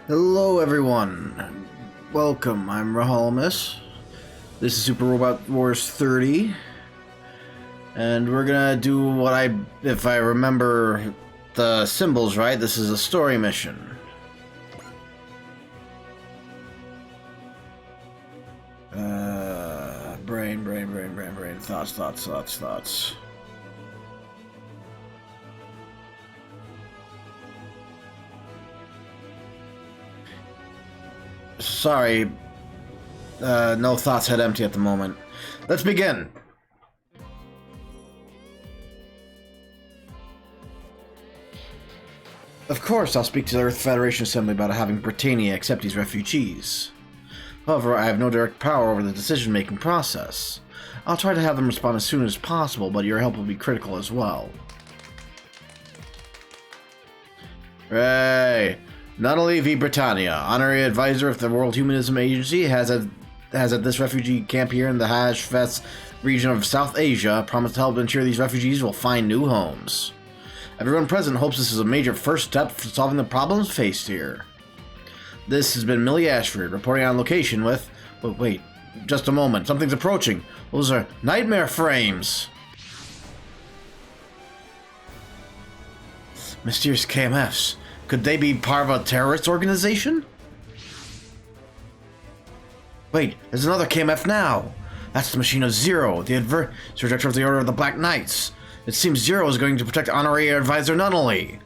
Hello everyone, welcome, I'm Rahalimus. This is Super Robot Wars 30, and we're gonna do if I remember the symbols right, this is a story mission. Brain, thoughts. Sorry, no thoughts head empty at the moment. Let's begin! Of course, I'll speak to the Earth Federation Assembly about having Britannia accept these refugees. However, I have no direct power over the decision-making process. I'll try to have them respond as soon as possible, but your help will be critical as well. Hey! Nunnally v. Britannia, honorary advisor of the World Humanism Agency, has at this refugee camp here in the Hajj region of South Asia promised to help ensure these refugees will find new homes. Everyone present hopes this is a major first step for solving the problems faced here. This has been Millie Ashford, reporting on location with... Wait, just a moment, something's approaching. Those are nightmare frames! Mysterious KMFs. Could they be part of a terrorist organization? Wait, there's another KMF now! That's the machine of Zero, the director of the Order of the Black Knights. It seems Zero is going to protect Honorary Advisor Nunnally.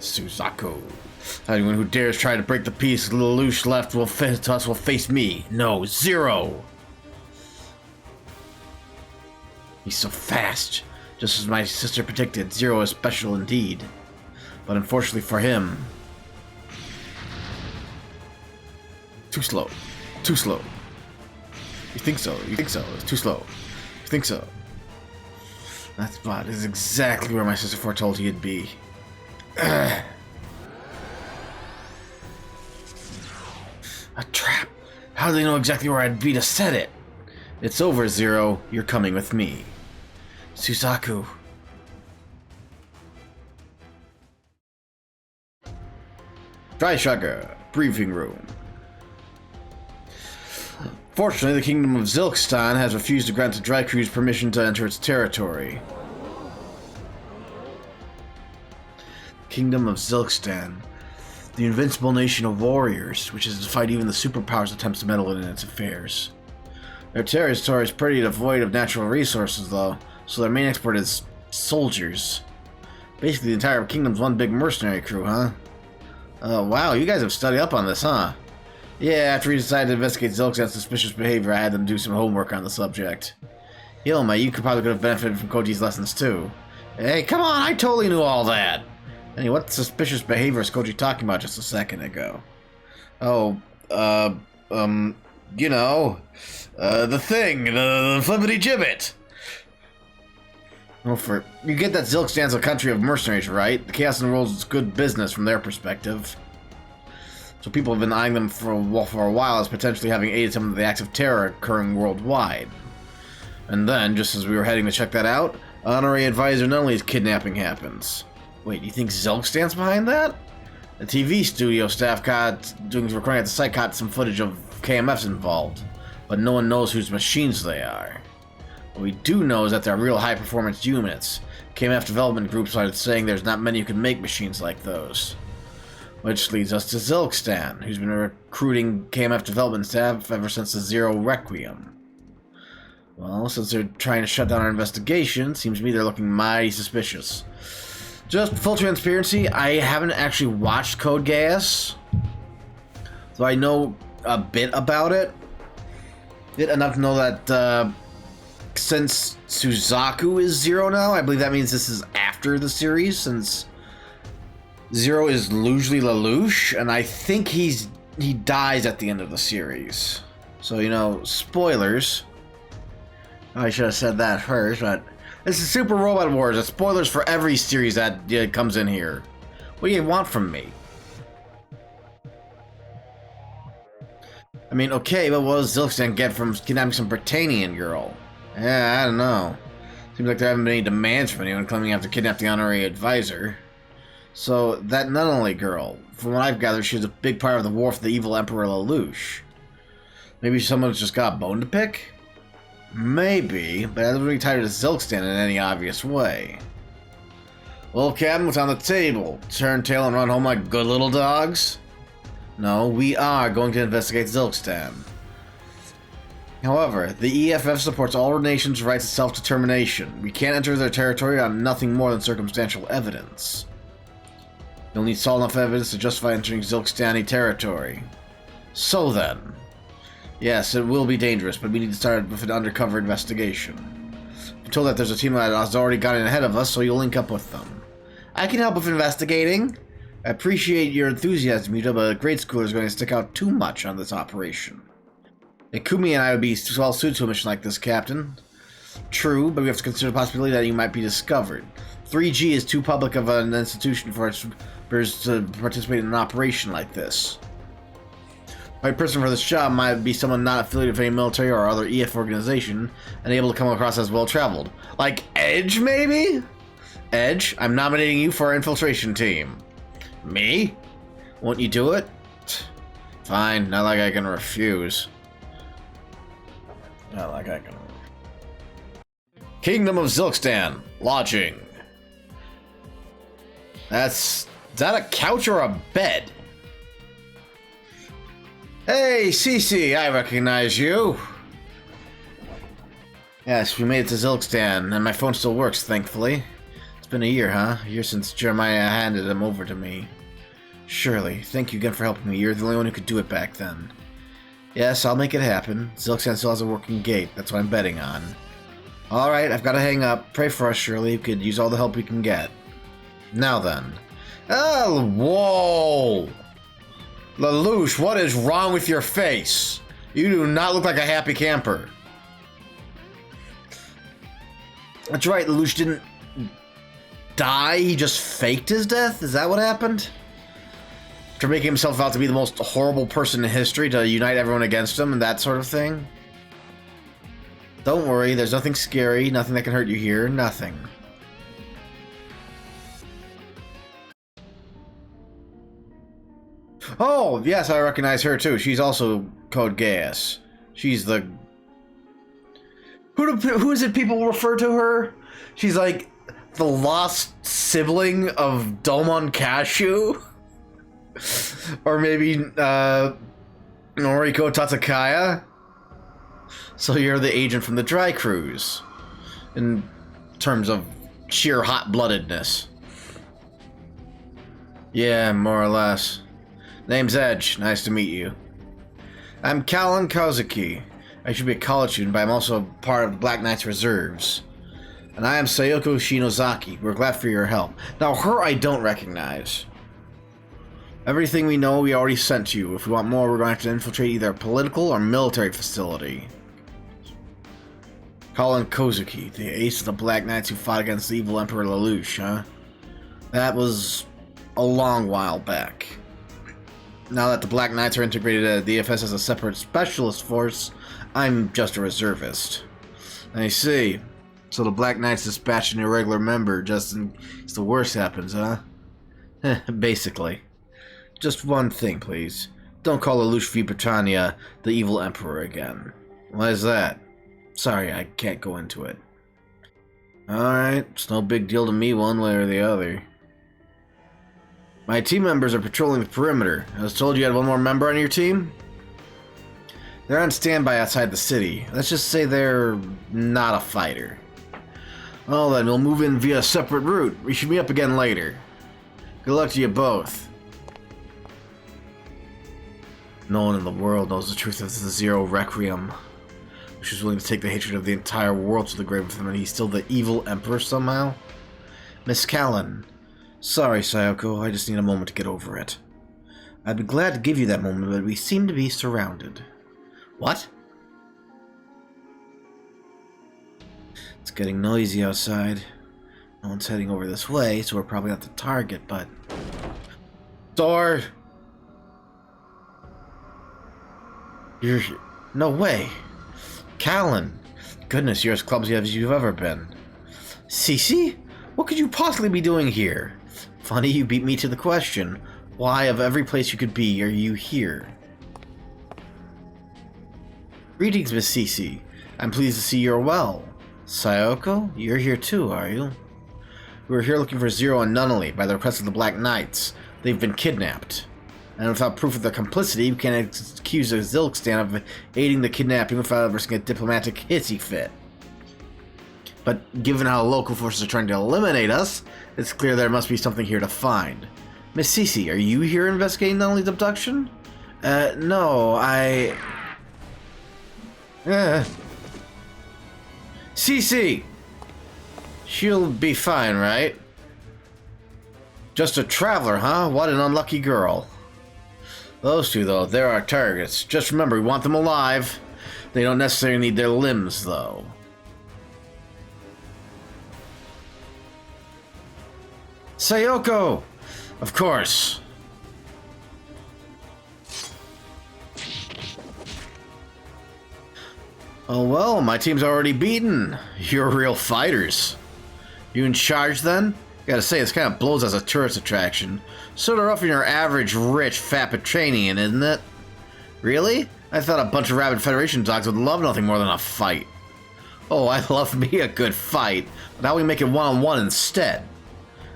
Suzaku. Anyone who dares try to break the peace Lelouch left will face me. No, Zero! He's so fast. Just as my sister predicted, Zero is special indeed. But unfortunately for him... Too slow. Too slow. You think so? It's too slow. You think so? That spot is exactly where my sister foretold he'd be. A trap! How do they know exactly where I'd be to set it? It's over, Zero. You're coming with me. Suzaku. Dry Sugar, briefing room. Fortunately, the Kingdom of Zilkhstan has refused to grant the Dry Crews permission to enter its territory. Kingdom of Zilkhstan, the invincible nation of warriors, which has defied even the superpowers' attempts to meddle in its affairs. Their territory is pretty devoid of natural resources, though, so their main export is soldiers. Basically, the entire kingdom's one big mercenary crew, huh? Wow, you guys have studied up on this, huh? Yeah, after we decided to investigate Zilkhstan's suspicious behavior, I had them do some homework on the subject. Hilma, you could have benefited from Code Geass lessons too. Hey, come on, I totally knew all that! Anyway, what suspicious behavior is Koji talking about just a second ago? Oh, you know, the thing, the flippity gibbet! Well, you get that Zilkhstan's a country of mercenaries, right? The chaos in the world is good business from their perspective. So people have been eyeing them for a while as potentially having aided some of the acts of terror occurring worldwide. And then, just as we were heading to check that out, Honorary Advisor Nunnally's kidnapping happens. Wait, you think Zilkhstan's behind that? The TV studio staff recording at the site caught some footage of KMFs involved, but no one knows whose machines they are. What we do know is that they're real high-performance units. KMF development groups started saying there's not many who can make machines like those. Which leads us to Zilkhstan, who's been recruiting KMF development staff ever since the Zero Requiem. Well, since they're trying to shut down our investigation, seems to me they're looking mighty suspicious. Just full transparency, I haven't actually watched Code Geass, so I know a bit about it. Enough to know that since Suzaku is Zero now, I believe that means this is after the series, since Zero is usually Lelouch, and I think he dies at the end of the series. So, you know, spoilers. I should have said that first, but this is Super Robot Wars. It's spoilers for every series that comes in here. What do you want from me? I mean, okay, but what does Zilkhstan get from kidnapping some Britannian girl? Yeah, I don't know. Seems like there haven't been any demands from anyone claiming to have to kidnap the honorary advisor. So, that Nunnally girl, from what I've gathered, she's a big part of the war for the evil Emperor Lelouch. Maybe someone's just got a bone to pick? Maybe, but I don't really tied her to Zilkhstan in any obvious way. Well, Captain, what's on the table? Turn tail and run home like good little dogs? No, we are going to investigate Zilkhstan. However, the EFF supports all nations' rights to self-determination. We can't enter their territory on nothing more than circumstantial evidence. You'll need solid enough evidence to justify entering Zilkhstani territory. So then... Yes, it will be dangerous, but we need to start with an undercover investigation. I'm told that there's a team that has already gotten ahead of us, so you'll link up with them. I can help with investigating. I appreciate your enthusiasm, Yuta, but a grade schooler is going to stick out too much on this operation. Ikumi and I would be well suited to a mission like this, Captain. True, but we have to consider the possibility that you might be discovered. 3G is too public of an institution for its members to participate in an operation like this. The right person for this job might be someone not affiliated with any military or other EF organization and able to come across as well-traveled. Like Edge, maybe? Edge, I'm nominating you for our infiltration team. Me? Won't you do it? Fine, not like I can refuse. Not like I can. Kingdom of Zilkhstan. Lodging. Is that a couch or a bed? Hey, Cece, I recognize you. Yes, we made it to Zilkhstan, and my phone still works, thankfully. It's been a year, huh? A year since Jeremiah handed him over to me. Surely, thank you again for helping me. You're the only one who could do it back then. Yes, I'll make it happen. Zilkhstan still has a working gate. That's what I'm betting on. Alright, I've got to hang up. Pray for us, Shirley. We could use all the help we can get. Now then. Oh, whoa! Lelouch, what is wrong with your face? You do not look like a happy camper. That's right, Lelouch didn't die, he just faked his death? Is that what happened? After making himself out to be the most horrible person in history to unite everyone against him and that sort of thing? Don't worry, there's nothing scary, nothing that can hurt you here, nothing. Oh, yes, I recognize her too. She's also Code Geass. She's the... Who is it people refer to her? She's like the lost sibling of Domon Kashu? Or maybe, Noriko Tatsukaya? So you're the agent from the Dry Cruise. In terms of sheer hot-bloodedness. Yeah, more or less. Name's Edge. Nice to meet you. I'm Callan Kozuki. I should be a college student, but I'm also part of the Black Knight's Reserves. And I am Sayoko Shinozaki. We're glad for your help. Now, her I don't recognize. Everything we know we already sent to you. If we want more, we're going to have to infiltrate either a political or military facility. Callan Kozuki, the ace of the Black Knights who fought against the evil Emperor Lelouch, huh? That was a long while back. Now that the Black Knights are integrated at the EFS as a separate specialist force, I'm just a reservist. I see. So the Black Knights dispatch an irregular member just in case the worst happens, huh? Basically. Just one thing, please. Don't call Lelouch V. Britannia the evil emperor again. Why is that? Sorry, I can't go into it. Alright, it's no big deal to me one way or the other. My team members are patrolling the perimeter. I was told you had one more member on your team? They're on standby outside the city. Let's just say they're not a fighter. Well then, we'll move in via a separate route. We should meet up again later. Good luck to you both. No one in the world knows the truth of the Zero Requiem. Which is willing to take the hatred of the entire world to the grave with him, and he's still the evil emperor somehow? Miss Callan. Sorry, Sayoko, I just need a moment to get over it. I'd be glad to give you that moment, but we seem to be surrounded. What? It's getting noisy outside. No one's heading over this way, so we're probably not the target, but... Door! You're... No way! Callan! Goodness, you're as clumsy as you've ever been. Cece? What could you possibly be doing here? Funny you beat me to the question. Why, of every place you could be, are you here? Greetings, Miss Cece. I'm pleased to see you're well. Sayoko, you're here too, are you? We're here looking for Zero and Nunnally by the request of the Black Knights. They've been kidnapped. And without proof of their complicity, we can't accuse the Zilkhstan of aiding the kidnapping without risking a diplomatic hissy fit. But given how local forces are trying to eliminate us, it's clear there must be something here to find. Miss Cece, are you here investigating Nunnally's abduction? No, Cece! She'll be fine, right? Just a traveler, huh? What an unlucky girl. Those two, though, they're our targets. Just remember, we want them alive. They don't necessarily need their limbs, though. Sayoko! Of course. Oh well, my team's already beaten. You're real fighters. You in charge then? Gotta say, this kind of blows as a tourist attraction. Sort of rough on your average rich fat Petranian, isn't it? Really? I thought a bunch of rabid Federation dogs would love nothing more than a fight. Oh, I love me a good fight, but how we make it one-on-one instead?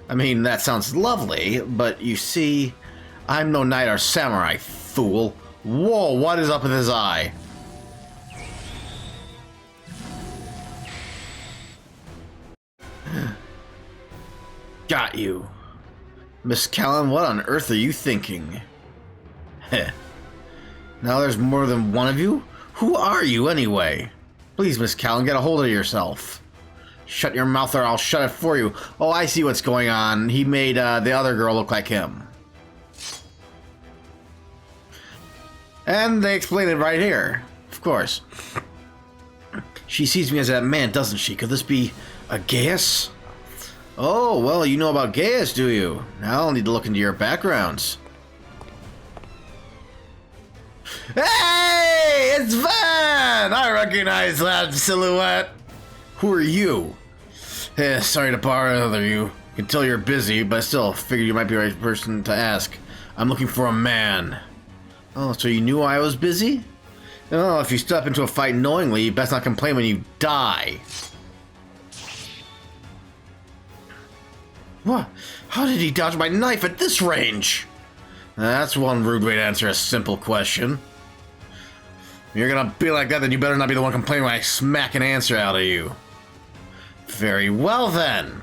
I mean, that sounds lovely, but you see, I'm no knight or samurai, fool. Whoa, what is up with his eye? Got you. Miss Callan, what on earth are you thinking? Heh. Now there's more than one of you? Who are you, anyway? Please, Miss Callan, get a hold of yourself. Shut your mouth or I'll shut it for you. Oh, I see what's going on. He made the other girl look like him. And they explain it right here. Of course. She sees me as that man, doesn't she? Could this be a Geass? Oh, well, you know about Geass, do you? Now I'll need to look into your backgrounds. Hey! It's Van! I recognize that silhouette. Who are you? Sorry to bother you. I can tell you're busy, but I still figured you might be the right person to ask. I'm looking for a man. Oh, so you knew I was busy? Oh, if you step into a fight knowingly, you best not complain when you die. What? How did he dodge my knife at this range? That's one rude way to answer a simple question. If you're gonna be like that, then you better not be the one complaining when I smack an answer out of you. Very well, then.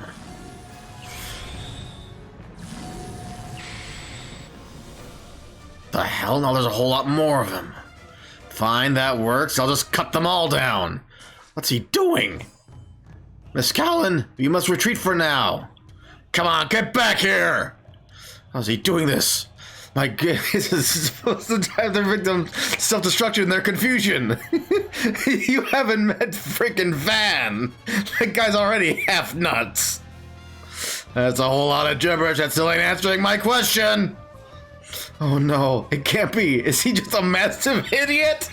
The hell? Now there's a whole lot more of them. Fine, that works. I'll just cut them all down. What's he doing? Miss Callan, you must retreat for now. Come on, get back here! How's he doing this? My goodness, this is supposed to drive their victims self-destruction in their confusion. You haven't met frickin' Van. That guy's already half nuts. That's a whole lot of gibberish that still ain't answering my question. Oh no, it can't be. Is he just a massive idiot?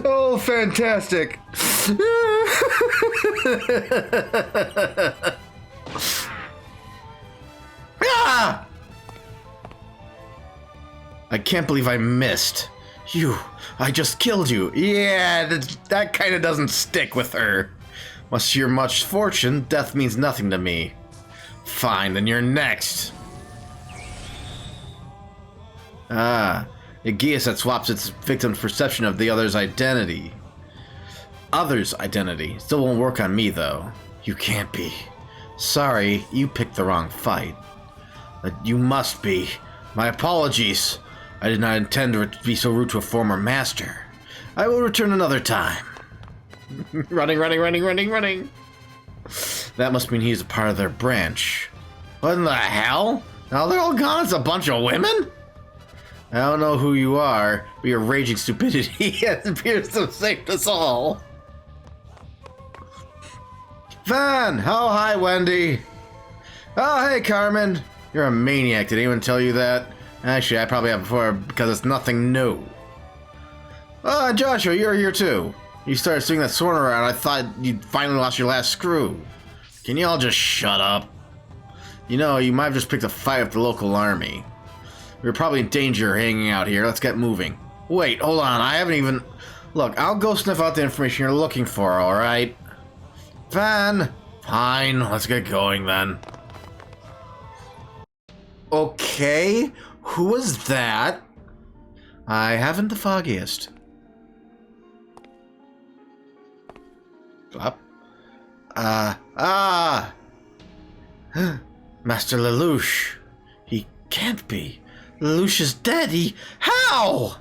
Oh, fantastic. Ah! I can't believe I missed. I just killed you. Yeah, that kind of doesn't stick with her. Much to your much fortune, death means nothing to me. Fine, then you're next. Ah, a Geass that swaps its victim's perception of the other's identity. Other's identity. Still won't work on me, though. You can't be. Sorry, you picked the wrong fight. But you must be. My apologies. I did not intend to be so rude to a former master. I will return another time. Running. That must mean he's a part of their branch. What in the hell? Now they're all gone? It's a bunch of women? I don't know who you are, but your raging stupidity appears to have saved us all. Van! Oh, hi, Wendy. Oh, hey, Carmen. You're a maniac. Did anyone tell you that? Actually, I probably have before because it's nothing new. Oh, Joshua, you're here too. You started swinging that sword around. I thought you'd finally lost your last screw. Can you all just shut up? You know, you might have just picked a fight with the local army. We're probably in danger hanging out here. Let's get moving. Wait, hold on. I haven't even... Look, I'll go sniff out the information you're looking for, alright? Fine. Let's get going then. Okay. Who was that? I haven't the foggiest. Up. Master Lelouch. He can't be. Lelouch is dead. How?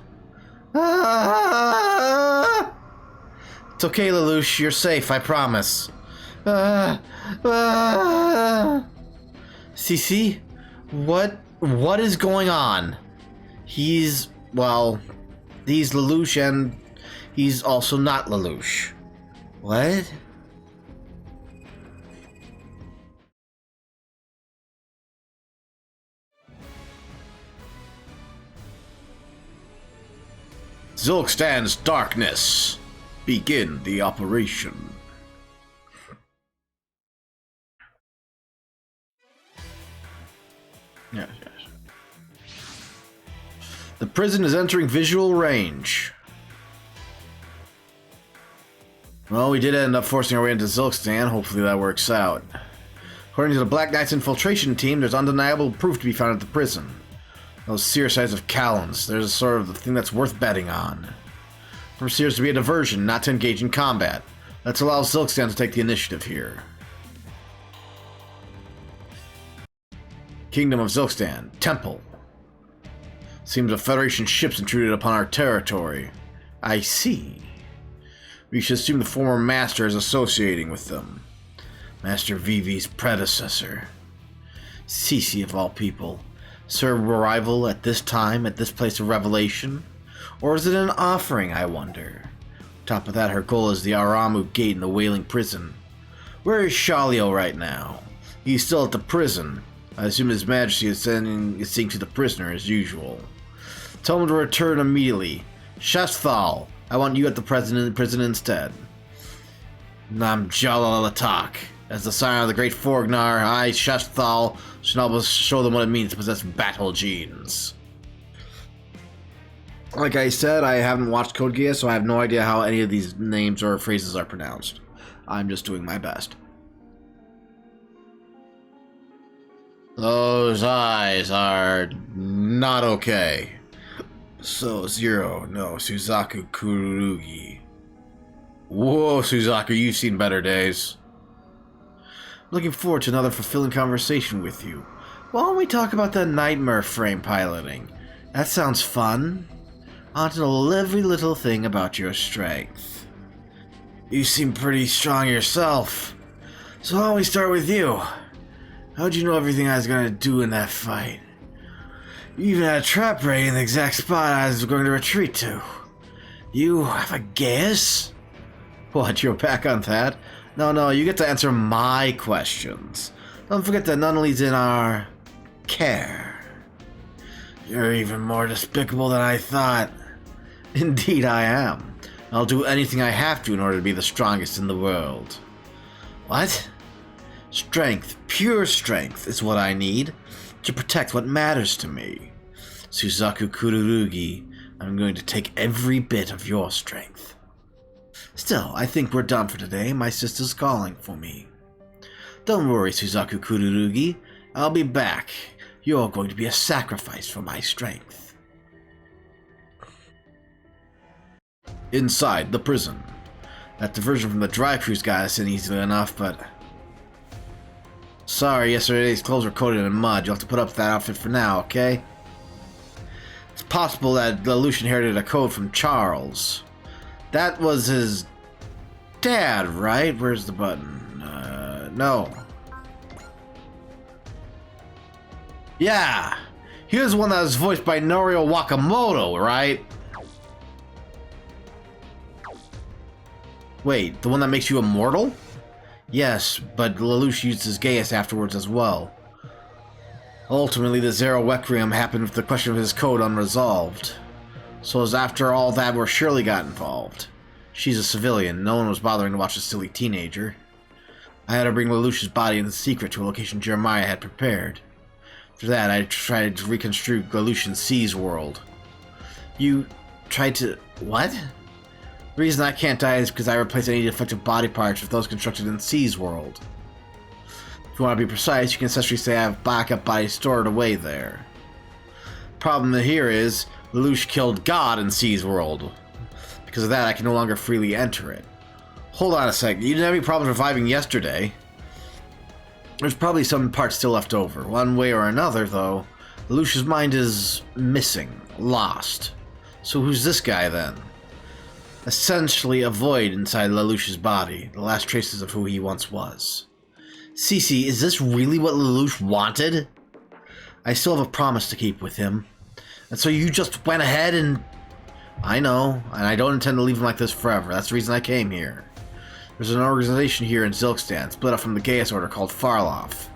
It's okay, Lelouch. You're safe, I promise. Cece? What is going on? He's Lelouch and he's also not Lelouch. What? Zilkhstan's darkness. Begin the operation. Yes. The prison is entering visual range. Well, we did end up forcing our way into Zilkhstan. Hopefully that works out. According to the Black Knight's infiltration team, there's undeniable proof to be found at the prison. Those seer sites of Callans. There's a sort of the thing that's worth betting on. For seers to be a diversion, not to engage in combat. Let's allow Zilkhstan to take the initiative here. Kingdom of Zilkhstan. Temple. Seems a Federation ship's intruded upon our territory. I see. We should assume the former master is associating with them. Master Vivi's predecessor. Cece of all people. Serve arrival at this time, at this place of revelation? Or is it an offering, I wonder? On top of that, her goal is the Aramu Gate in the Wailing Prison. Where is Shalio right now? He's still at the prison. I assume His Majesty is seeing to the prisoner as usual. Tell him to return immediately. Shasthal, I want you at the prison instead. Nam Jalalatak. As the scion of the great Forgnar, I, Shasthal, shall show them what it means to possess battle genes. Like I said, I haven't watched Code Geass, so I have no idea how any of these names or phrases are pronounced. I'm just doing my best. Those eyes are not okay. So, Zero, no, Suzaku Kurugi. Whoa, Suzaku, you've seen better days. Looking forward to another fulfilling conversation with you. Why don't we talk about the nightmare frame piloting? That sounds fun. I want to know every little thing about your strength. You seem pretty strong yourself. So why don't we start with you? How'd you know everything I was going to do in that fight? You even had a trap ready in the exact spot I was going to retreat to. You have a guess? What, you're back on that? No, you get to answer my questions. Don't forget that Nunnally's in our care. You're even more despicable than I thought. Indeed I am. I'll do anything I have to in order to be the strongest in the world. What? Strength, pure strength, is what I need to protect what matters to me. Suzaku Kururugi, I'm going to take every bit of your strength. Still, I think we're done for today. My sister's calling for me. Don't worry, Suzaku Kururugi. I'll be back. You're going to be a sacrifice for my strength. Inside the prison. That diversion from the drive-throughs got us in easily enough, but... Sorry, yesterday's clothes were coated in mud. You'll have to put up that outfit for now, okay? It's possible that Lelouch inherited a code from Charles. That was his dad, right? Where's the button? No. Yeah! He was the one that was voiced by Norio Wakamoto, right? Wait, the one that makes you immortal? Yes, but Lelouch used his Geass afterwards as well. Ultimately, the Zero Requiem happened with the question of his code unresolved. So it was after all that where Shirley got involved. She's a civilian. No one was bothering to watch a silly teenager. I had to bring Lelouch's body in secret to a location Jeremiah had prepared. After that, I tried to reconstruct Lelouch's C's world. You tried to... what? The reason I can't die is because I replaced any defective body parts with those constructed in C's world. If you want to be precise, you can essentially say I have backup bodies stored away there. Problem here is, Lelouch killed God in C's world. Because of that, I can no longer freely enter it. Hold on a sec, you didn't have any problems reviving yesterday. There's probably some parts still left over. One way or another, though, Lelouch's mind is missing, lost. So who's this guy, then? Essentially a void inside Lelouch's body, the last traces of who he once was. Cece, is this really what Lelouch wanted? I still have a promise to keep with him. And so you just went ahead and... I know, and I don't intend to leave him like this forever. That's the reason I came here. There's an organization here in Zilkhstan, split up from the Geass Order, called Farloff.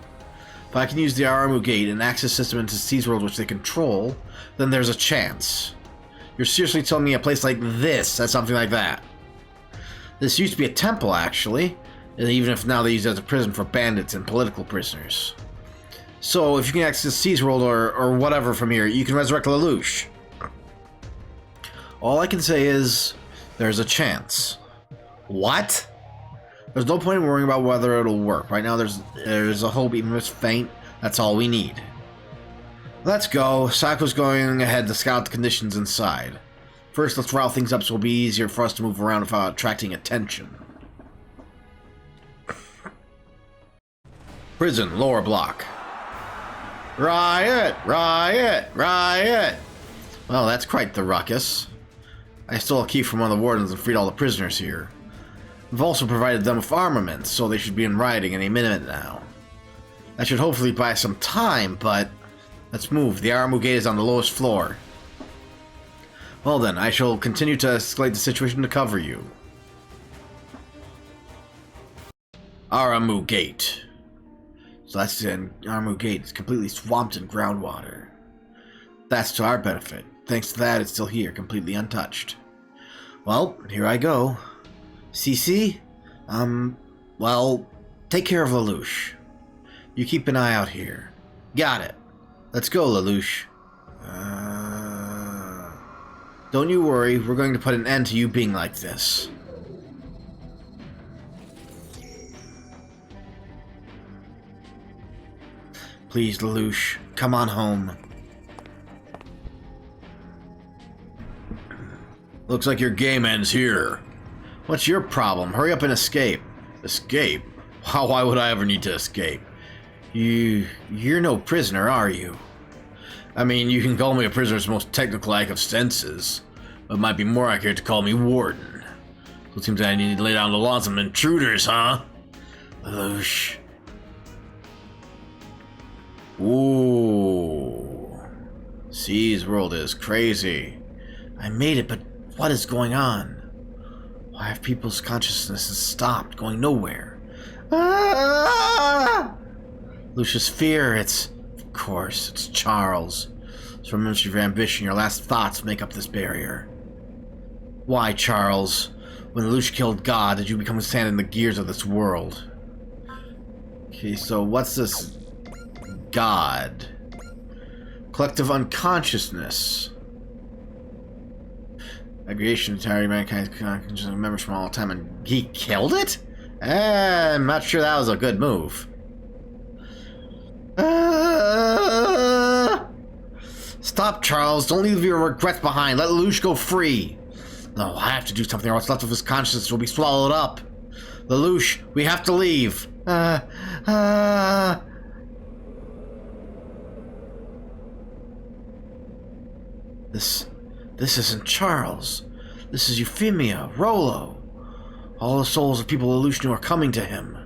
If I can use the Rahalimus gate and access system into C's world which they control, then there's a chance. You're seriously telling me a place like this has something like that? This used to be a temple, actually, and even if now they use it as a prison for bandits and political prisoners. So, if you can access C's world or whatever from here, you can resurrect Lelouch. All I can say is, there's a chance. What? There's no point in worrying about whether it'll work. Right now, there's a hope, even if it's faint. That's all we need. Let's go. Sako's going ahead to scout the conditions inside. First, let's rile things up so it'll be easier for us to move around without attracting attention. Prison, lower block. Riot! Riot! Riot! Well, that's quite the ruckus. I stole a key from one of the wardens and freed all the prisoners here. I've also provided them with armaments, so they should be in rioting any minute now. That should hopefully buy some time, but... let's move. The Rahalimus gate is on the lowest floor. Well then, I shall continue to escalate the situation to cover you. Rahalimus gate. So that's the Rahalimus gate. It's completely swamped in groundwater. That's to our benefit. Thanks to that, it's still here, completely untouched. Well, here I go. Cece? Well, take care of Lelouch. You keep an eye out here. Got it. Let's go, Lelouch. Don't you worry, we're going to put an end to you being like this. Please, Lelouch, come on home. Looks like your game ends here. What's your problem? Hurry up and escape. Escape? Why would I ever need to escape? You're no prisoner, are you? I mean, you can call me a prisoner's most technical act of senses, but it might be more accurate to call me warden. So it seems that I need to lay down the law on some intruders, huh? Lelouch. Ooh. C's world is crazy. I made it, but what is going on? Why have people's consciousnesses stopped, going nowhere? Ah! Lucius fear, of course, it's Charles. So remember your ambition, your last thoughts make up this barrier. Why, Charles? When Lelouch killed God, did you become a sand in the gears of this world? Okay, so what's this God? Collective unconsciousness. Aggregation entirely mankind's conscious members from all time, and he killed it? I'm not sure that was a good move. Stop, Charles. Don't leave your regrets behind. Let Lelouch go free. No, I have to do something or what's left of his consciousness will be swallowed up. Lelouch, we have to leave. This isn't Charles. This is Euphemia, Rollo. All the souls of people Lelouch knew are coming to him.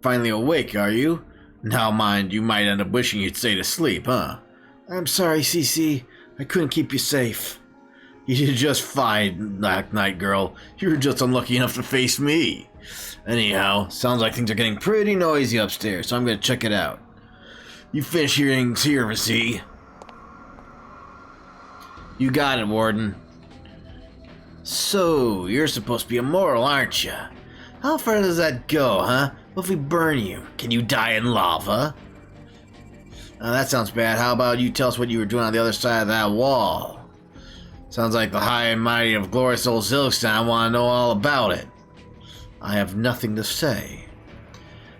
Finally awake, are you? Now mind, you might end up wishing you'd stay asleep, huh? I'm sorry, Cece. I couldn't keep you safe. You did just fine, Night Girl. You were just unlucky enough to face me. Anyhow, sounds like things are getting pretty noisy upstairs, so I'm gonna check it out. You finish hearing here, see? You got it, Warden. So, you're supposed to be immortal, aren't you? How far does that go, huh? What if we burn you? Can you die in lava? That sounds bad. How about you tell us what you were doing on the other side of that wall? Sounds like the high and mighty of glorious old Zilkhstan want to know all about it. I have nothing to say.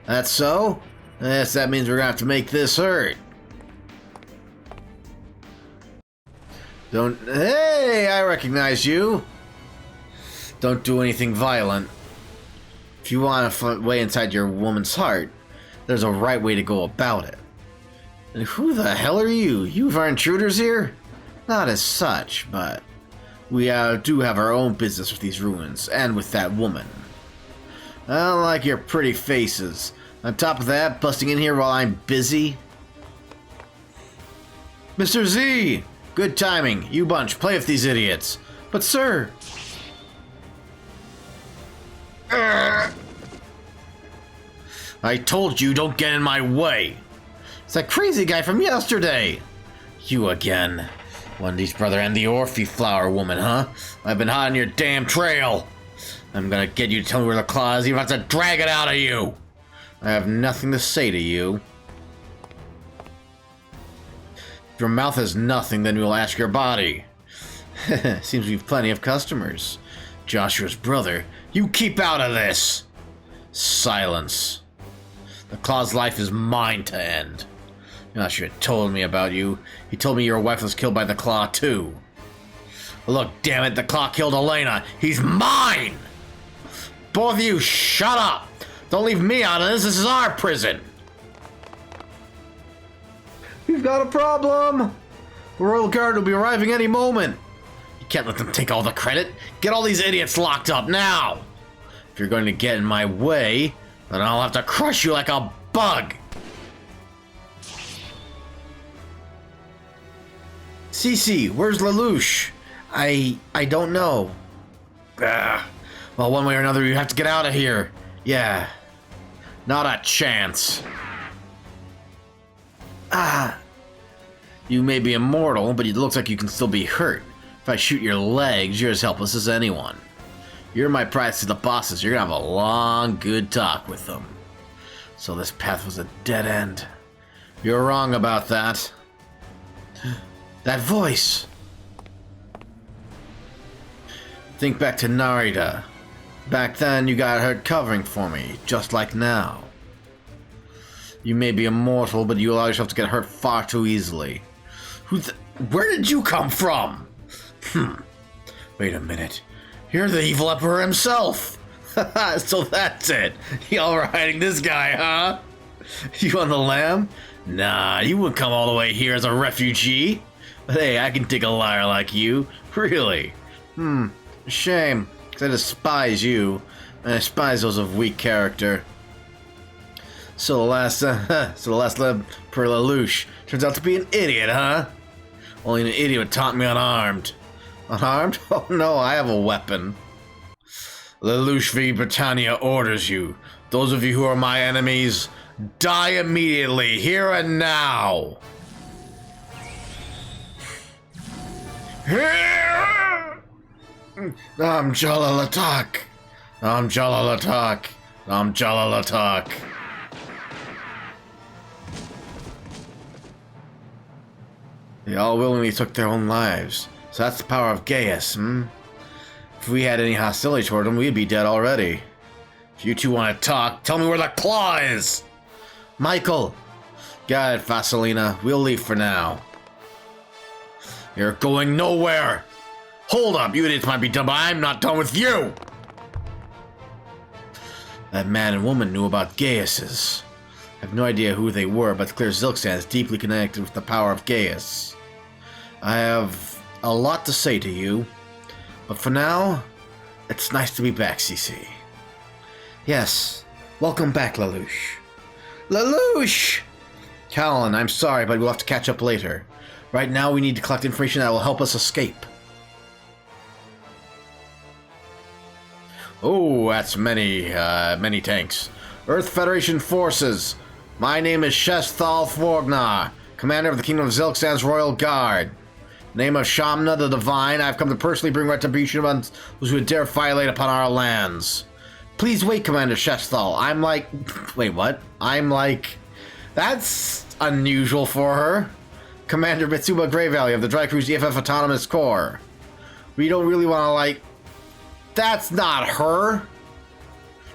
That's so? Yes, that means we're gonna have to make this hurt. Hey, I recognize you. Don't do anything violent. If you want to find a way inside your woman's heart, there's a right way to go about it. And who the hell are you? You are intruders here? Not as such, but we do have our own business with these ruins, and with that woman. I don't like your pretty faces. On top of that, busting in here while I'm busy. Mr. Z! Good timing. You bunch, play with these idiots. But sir... I told you, don't get in my way. It's that crazy guy from yesterday. You again. Wendy's brother and the Orphe flower woman, huh? I've been hot on your damn trail. I'm gonna get you to tell me where the claw is, even if I have to drag it out of you. I have nothing to say to you. If your mouth has nothing, then we'll ask your body. Seems we've plenty of customers. Joshua's brother, you keep out of this. Silence. The claw's life is mine to end. Joshua told me about you. He told me your wife was killed by the claw too. Look, damn it, the claw killed Elena. He's mine! Both of you, shut up! Don't leave me out of this. This is our prison. We've got a problem. The Royal Guard will be arriving any moment. You can't let them take all the credit. Get all these idiots locked up now. If you're going to get in my way, then I'll have to crush you like a bug. Cece, where's Lelouch? I don't know. Well, one way or another, you have to get out of here. Yeah. Not a chance. You may be immortal, but it looks like you can still be hurt. If I shoot your legs, you're as helpless as anyone. You're my prize to the bosses. You're gonna have a long, good talk with them. So this path was a dead end. You're wrong about that. That voice! Think back to Narita. Back then, you got hurt covering for me, just like now. You may be immortal, but you allow yourself to get hurt far too easily. Where did you come from? Wait a minute. You're the evil emperor himself! So that's it. Y'all were hiding this guy, huh? You on the lam? Nah, you wouldn't come all the way here as a refugee. But hey, I can take a liar like you. Really? Shame. 'Cause I despise you. And I despise those of weak character. So the last Emperor Lelouch turns out to be an idiot, huh? Only an idiot would taunt me unarmed. Unarmed? Oh no, I have a weapon. Lelouch v. Britannia orders you. Those of you who are my enemies, die immediately, here and now. I'm Jalalatak. I'm Jalalatak. I'm Jalalatak. They all willingly took their own lives. So that's the power of Geass, If we had any hostility toward them, we'd be dead already. If you two want to talk, tell me where the claw is! Michael! Got it, Vasilina. We'll leave for now. You're going nowhere! Hold up, you idiots might be done, but I'm not done with you! That man and woman knew about Geass's. I have no idea who they were, but it's clear Zilkhstan is deeply connected with the power of Geass. I have a lot to say to you, but for now, it's nice to be back, Cece. Yes, welcome back, Lelouch. Lelouch! Callan, I'm sorry, but we'll have to catch up later. Right now, we need to collect information that will help us escape. Oh, that's many tanks. Earth Federation forces. My name is Shesthal Forgnar, commander of the Kingdom of Zilkhstan's Royal Guard. Name of Shamna the Divine, I've come to personally bring retribution upon those who would dare violate upon our lands. Please wait, Commander Shesthal. I'm like... Wait, what? I'm like... That's unusual for her. Commander Mitsuba Grey Valley of the Dry Cruise EFF Autonomous Corps. We don't really want to, like... That's not her.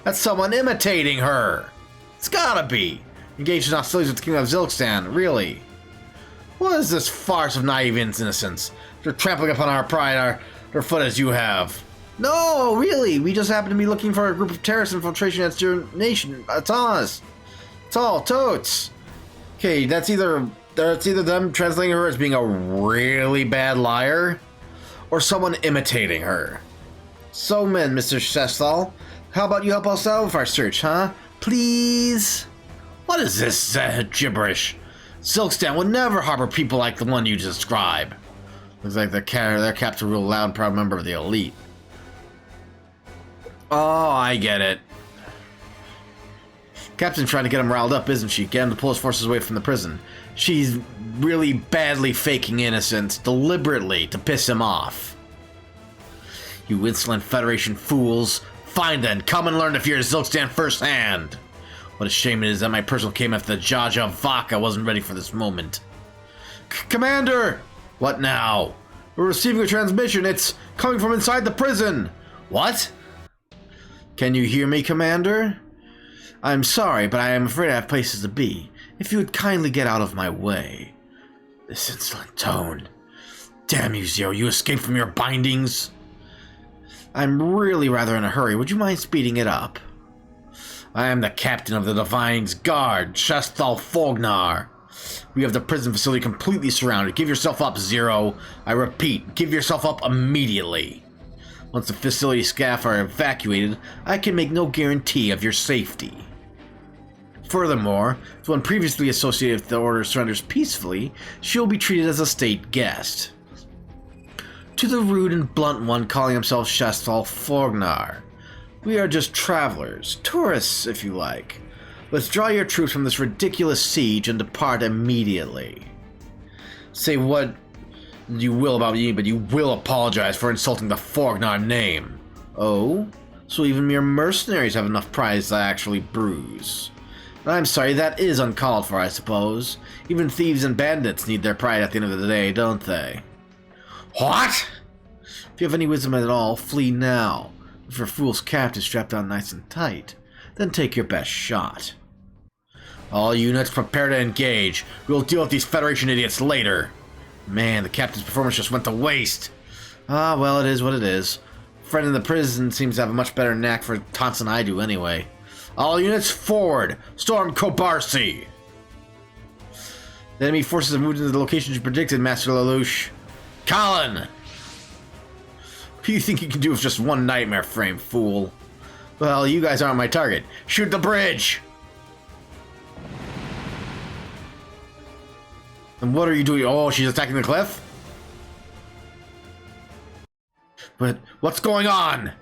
That's someone imitating her. It's gotta be. Engaged in hostilities with the King of Zilkhstan, really. What is this farce of naive innocence? They're trampling upon our pride, our foot as you have. No, really, we just happen to be looking for a group of terrorist infiltration against your nation. It's us. It's all totes. Okay, that's either them translating her as being a really bad liar, or someone imitating her. So, men, Mr. Shesthal, how about you help us out with our search, huh? Please? What is this gibberish? Zilkhstan would never harbor people like the one you describe. Looks like their captain, a real loud and proud member of the elite. Oh, I get it. Captain's trying to get him riled up, isn't she? Get him to pull his forces away from the prison. She's really badly faking innocence, deliberately, to piss him off. You insolent Federation fools. Fine then, come and learn to fear Zilkhstan firsthand. What a shame it is that my personal came after the Jaja Vaka wasn't ready for this moment. Commander! What now? We're receiving a transmission. It's coming from inside the prison. What? Can you hear me, Commander? I'm sorry, but I am afraid I have places to be. If you would kindly get out of my way. This insolent tone. Damn you, Zero, you escaped from your bindings? I'm really rather in a hurry. Would you mind speeding it up? I am the captain of the Divine's Guard, Shesthal Fognar. We have the prison facility completely surrounded. Give yourself up, Zero. I repeat, give yourself up immediately. Once the facility staff are evacuated, I can make no guarantee of your safety. Furthermore, if one previously associated with the Order surrenders peacefully, she will be treated as a state guest. To the rude and blunt one calling himself Shesthal Fognar, we are just travelers, tourists if you like. Withdraw your troops from this ridiculous siege and depart immediately. Say what you will about me, but you will apologize for insulting the Fognar name. Oh? So even mere mercenaries have enough pride to actually bruise. I'm sorry, that is uncalled for, I suppose. Even thieves and bandits need their pride at the end of the day, don't they? What? If you have any wisdom at all, flee now. If your fool's captive strapped down nice and tight, then take your best shot. All units prepare to engage. We'll deal with these Federation idiots later. Man, the captain's performance just went to waste. Ah, well, it is what it is. Friend in the prison seems to have a much better knack for taunts than I do anyway. All units forward! Storm Kobarsi! The enemy forces have moved into the locations you predicted, Master Lelouch. Colin! What do you think you can do with just one nightmare frame, fool? Well, you guys aren't my target. Shoot the bridge! And what are you doing? Oh, she's attacking the cliff? But what's going on?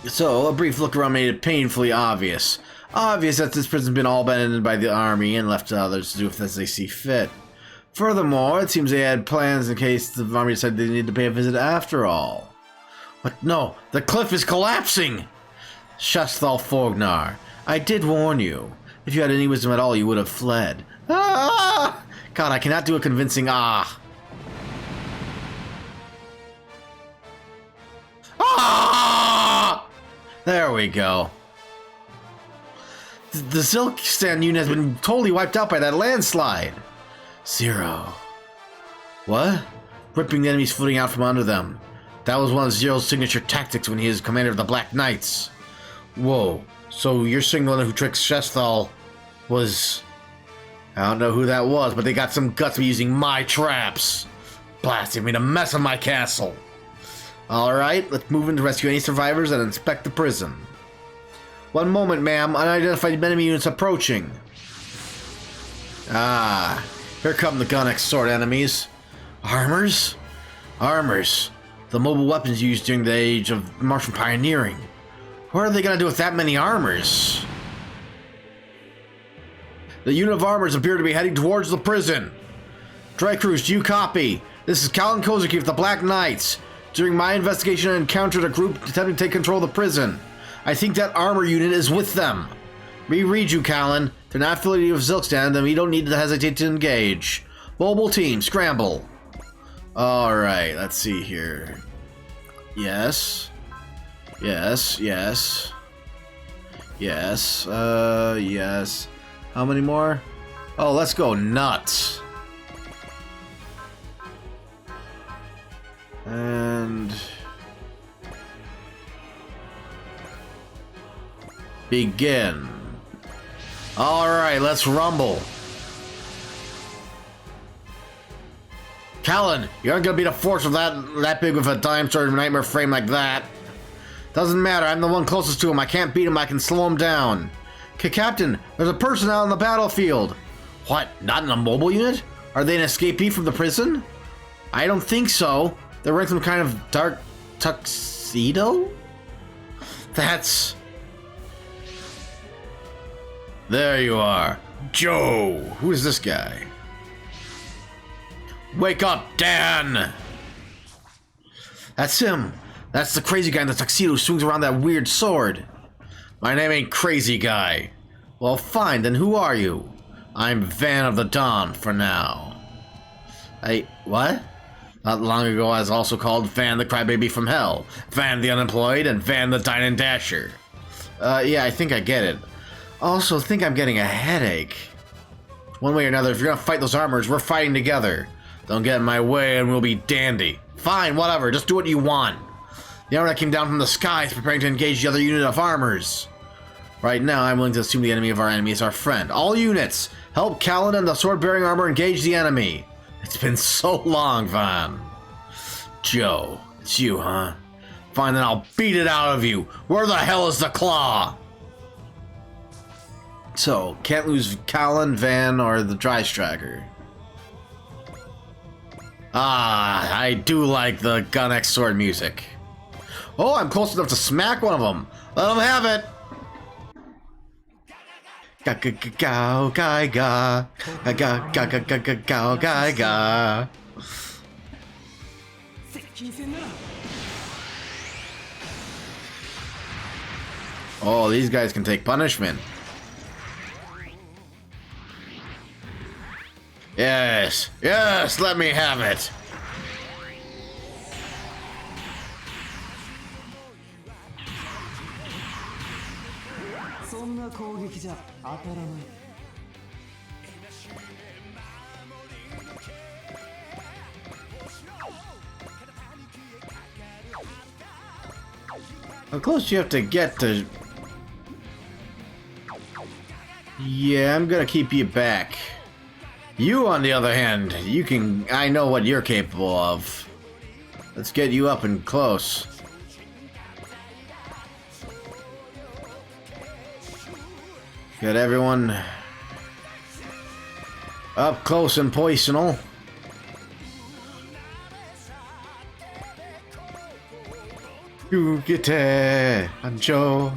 So, a brief look around made it painfully obvious. Obvious that this prison's been all abandoned by the army and left to others to do with as they see fit. Furthermore, it seems they had plans in case the army decided they needed to pay a visit after all. But no, the cliff is collapsing! Shesthal Fognar, I did warn you. If you had any wisdom at all, you would have fled. Ah! God, I cannot do a convincing ah. Ah! There we go. The Zilkhstan unit has been totally wiped out by that landslide. Zero. What? Ripping the enemy's footing out from under them. That was one of Zero's signature tactics when he was commander of the Black Knights. Whoa. So you're saying the one who tricked Shesthal was... I don't know who that was, but they got some guts to be using my traps. Blasting me to mess of my castle. Alright, let's move in to rescue any survivors and inspect the prison. One moment, ma'am. Unidentified enemy units approaching. Ah, here come the Gunnex sword enemies. Armors? Armors. The mobile weapons used during the age of Martian pioneering. What are they going to do with that many armors? The unit of armors appear to be heading towards the prison. Dry Cruise, do you copy? This is Callan Kozuki of the Black Knights. During my investigation, I encountered a group attempting to take control of the prison. I think that armor unit is with them. We read you, Callan. They're not affiliated with Zilkhstan, and we don't need to hesitate to engage. Mobile team, scramble. Alright, let's see here. Yes. Yes, yes. Yes, yes. How many more? Oh, let's go nuts. And... begin. Alright, let's rumble. Callan, you aren't gonna beat a force with that big with a dime sword nightmare frame like that. Doesn't matter, I'm the one closest to him. I can't beat him, I can slow him down. Captain, there's a person out on the battlefield. What, not in a mobile unit? Are they an escapee from the prison? I don't think so. They're wearing some kind of dark tuxedo? That's... There you are. Joe! Who is this guy? Wake up, Dan! That's him. That's the crazy guy in the tuxedo who swings around that weird sword. My name ain't Crazy Guy. Well, fine, then who are you? I'm Van of the Dawn for now. What? Not long ago I was also called Van the Crybaby from Hell, Van the Unemployed, and Van the Dine and Dasher. Yeah, I think I get it. Also, think I'm getting a headache. One way or another, if you're gonna fight those armors, we're fighting together. Don't get in my way and we'll be dandy. Fine, whatever, just do what you want. The armor that came down from the sky is preparing to engage the other unit of armors. Right now, I'm willing to assume the enemy of our enemy is our friend. All units, help Callan and the sword-bearing armor engage the enemy. It's been so long, Van. Joe, it's you, huh? Fine, then I'll beat it out of you. Where the hell is the claw? So, can't lose Callan, Van, or the Dry Striker. Ah, I do like the Gun X sword music. Oh, I'm close enough to smack one of them. Let them have it. Ga ga ga ga ga ga ga ga ga ga ga ga ga ga. Oh, these guys can take punishment. Yes, yes, let me have it. How close do you have to get to... Yeah, I'm gonna keep you back. You, on the other hand, you can... I know what you're capable of. Let's get you up and close. Get everyone up close and personal. You get it, and Joe.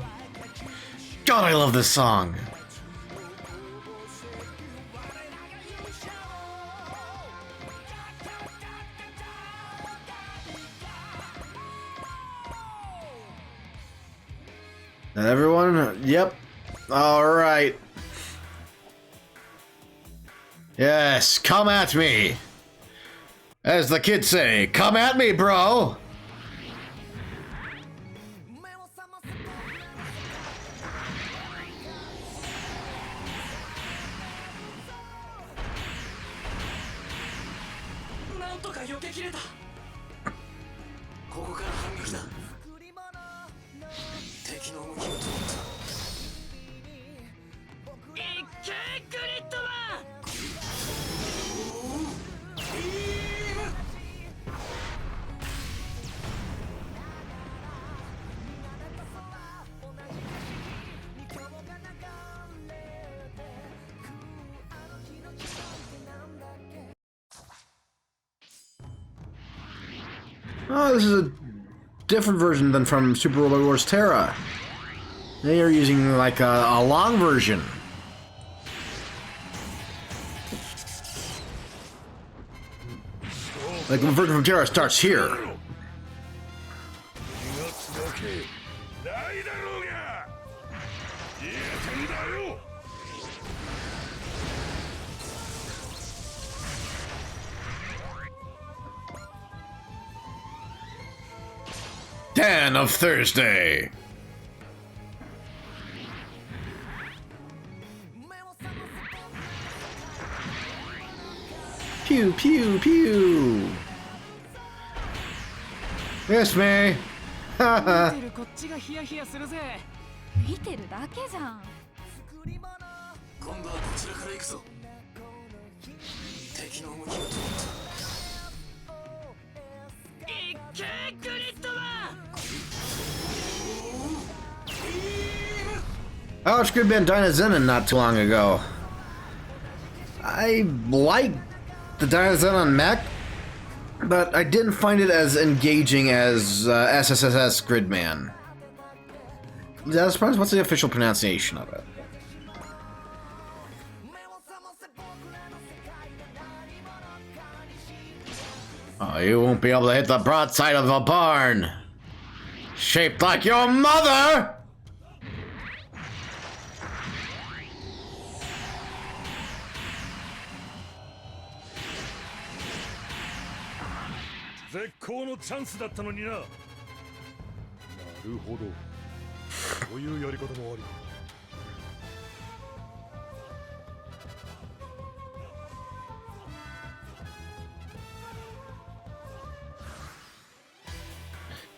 God, I love this song. And everyone, yep. All right. Yes, come at me. As the kids say, come at me, bro. Oh, this is a different version than from Super Robot Wars Terra. They are using like a long version. Like the version from Terra starts here. Dan of Thursday. Pew pew pew. Yes, me. Haha. 見てるだけじゃん。今度はこちらから行くぞ。敵の動きが止まった。いけグリッドマン。I watched Good Man Dynazenon not too long ago. I like the Dynazenon mech, but I didn't find it as engaging as SSSS Gridman. I was surprised. What's the official pronunciation of it? Oh, you won't be able to hit the broadside of a barn. Shaped like your mother!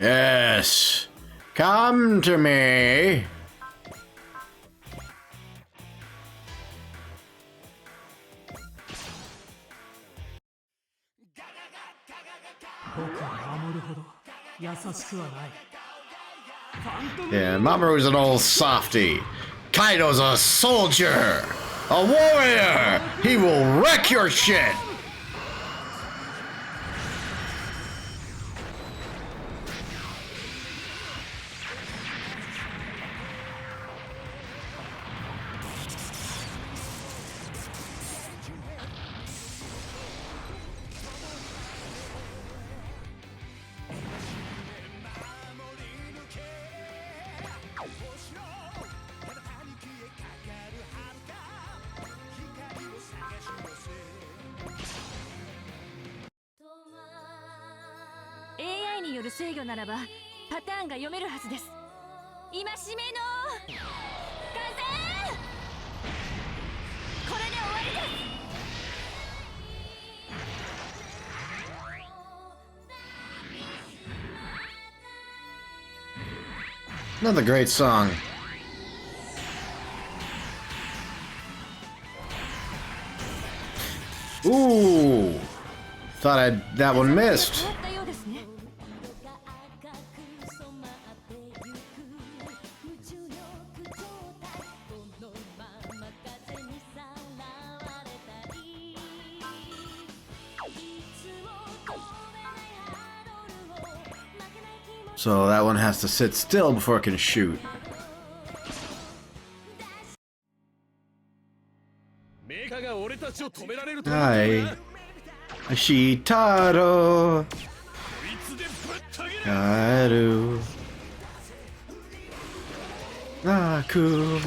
Yes, come to me. Yeah, Mamoru's an old softy. Kaido's a soldier, a warrior. He will wreck your shit. AI による制御ならばパターンが読めるはずです。今しめの風、これで終わりです。 Another great song. Ooh, thought that one missed. So that one has to sit still before it can shoot. Hi. Ashitaro. Karu. Naku.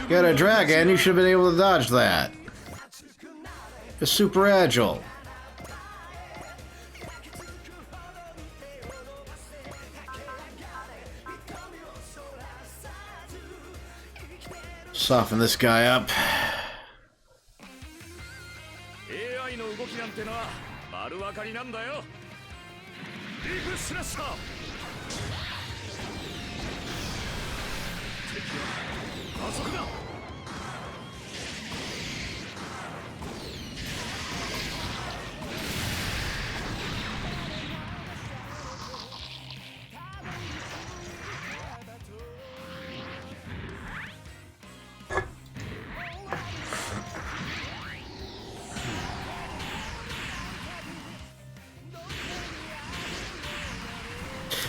Got a dragon, you should have been able to dodge that. It's super agile. Soften this guy up.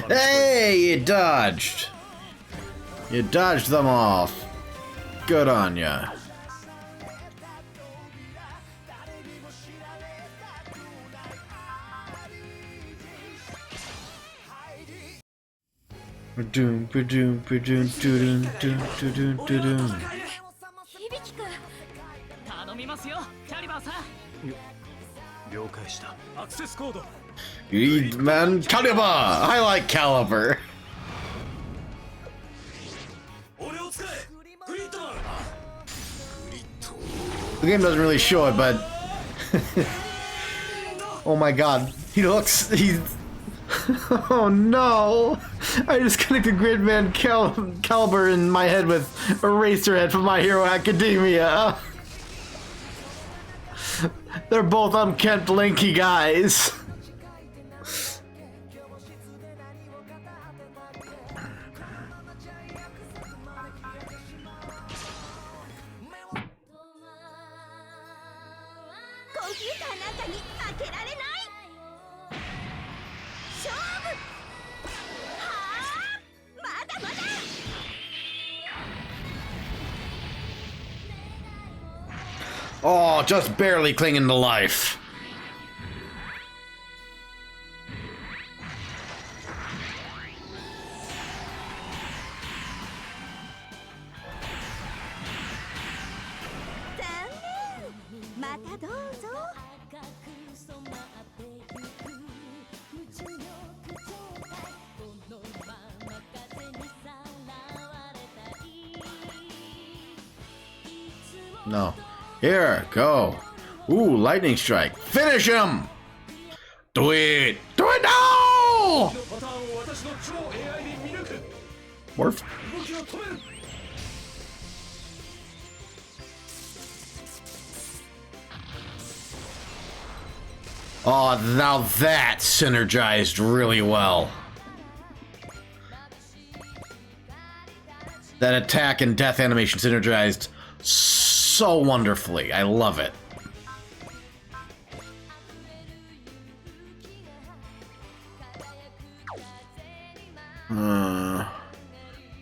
Hey, you dodged. You dodged them off. Good on ya. Ba-doom, ba-doom, ba-doom, doo-doom, doom, doo-doom, doo-doom. 響くん。頼みますよキャリバーさん。了解した。アクセスコード。 You need man Caliber! I like Caliber. The game doesn't really show it, but oh my god, he's oh no! I just connected Gridman Caliber in my head with Eraserhead from My Hero Academia. They're both unkempt, lanky guys. Oh, just barely clinging to life. No. Here, go. Ooh, lightning strike. Finish him! Do it! Do it now! Morph. Oh, now that synergized really well. That attack and death animation synergized so wonderfully. I love it.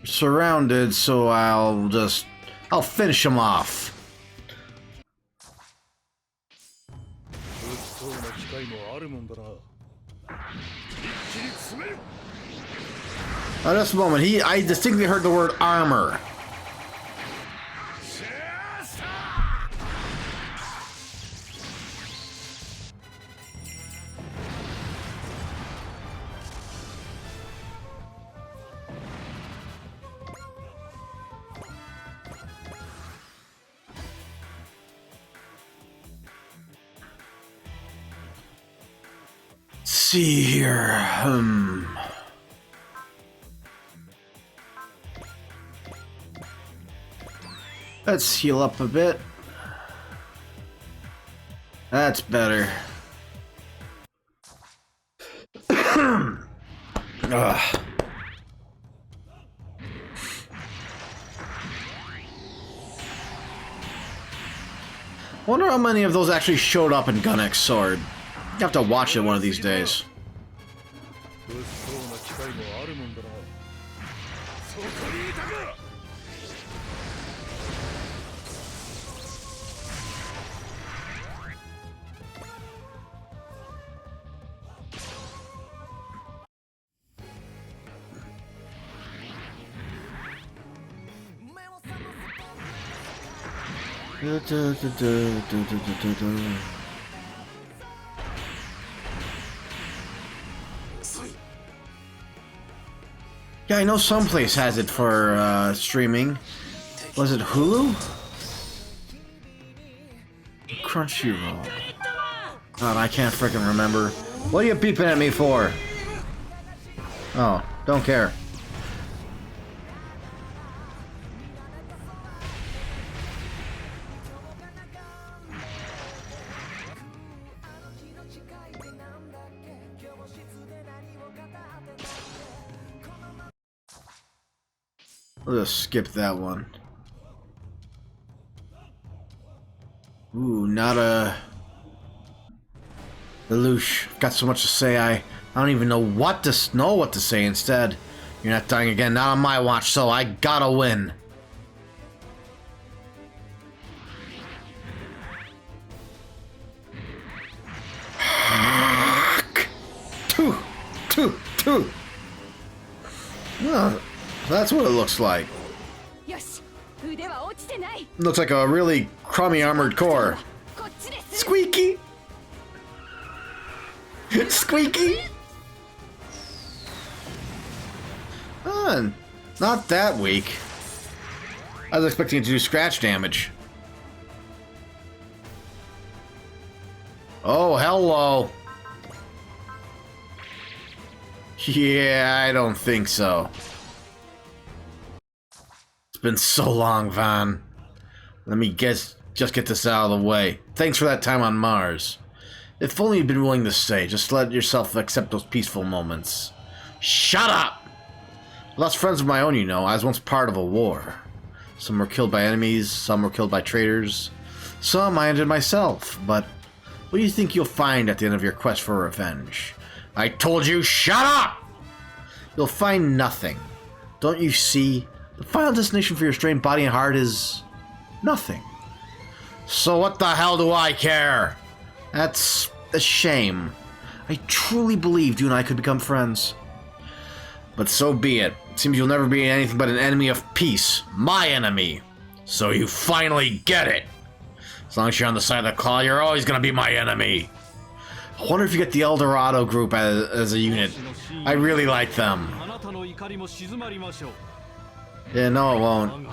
Surrounded, so I'll finish him off. At this moment, I distinctly heard the word armor. See here. Let's heal up a bit. That's better. Ugh. Wonder how many of those actually showed up in Gunnex Sword. You have to watch it one of these days. Yeah, I know someplace has it for streaming. Was it Hulu? Crunchyroll. God, I can't freaking remember. What are you beeping at me for? Oh, don't care. We'll just skip that one. Ooh, not a... Lelouch. I've got so much to say, I don't even know what to say instead. You're not dying again, not on my watch, so I gotta win. Two. Well, that's what it looks like. Looks like a really crummy armored core. Squeaky! Squeaky! Not that weak. I was expecting it to do scratch damage. Oh, hello. Yeah, I don't think so. It's been so long, Van. Let me just get this out of the way. Thanks for that time on Mars. If only you'd been willing to stay, just let yourself accept those peaceful moments. Shut up! I lost friends of my own, you know. I was once part of a war. Some were killed by enemies, some were killed by traitors. Some I ended myself, but what do you think you'll find at the end of your quest for revenge? I told you, shut up! You'll find nothing. Don't you see? The final destination for your strained body and heart is... nothing. So what the hell do I care? That's a shame. I truly believed you and I could become friends. But so be it. Seems you'll never be anything but an enemy of peace. My enemy. So you finally get it. As long as you're on the side of the claw, you're always gonna be my enemy. I wonder if you get the El Dorado group as a unit. I really like them. Yeah, no, it won't.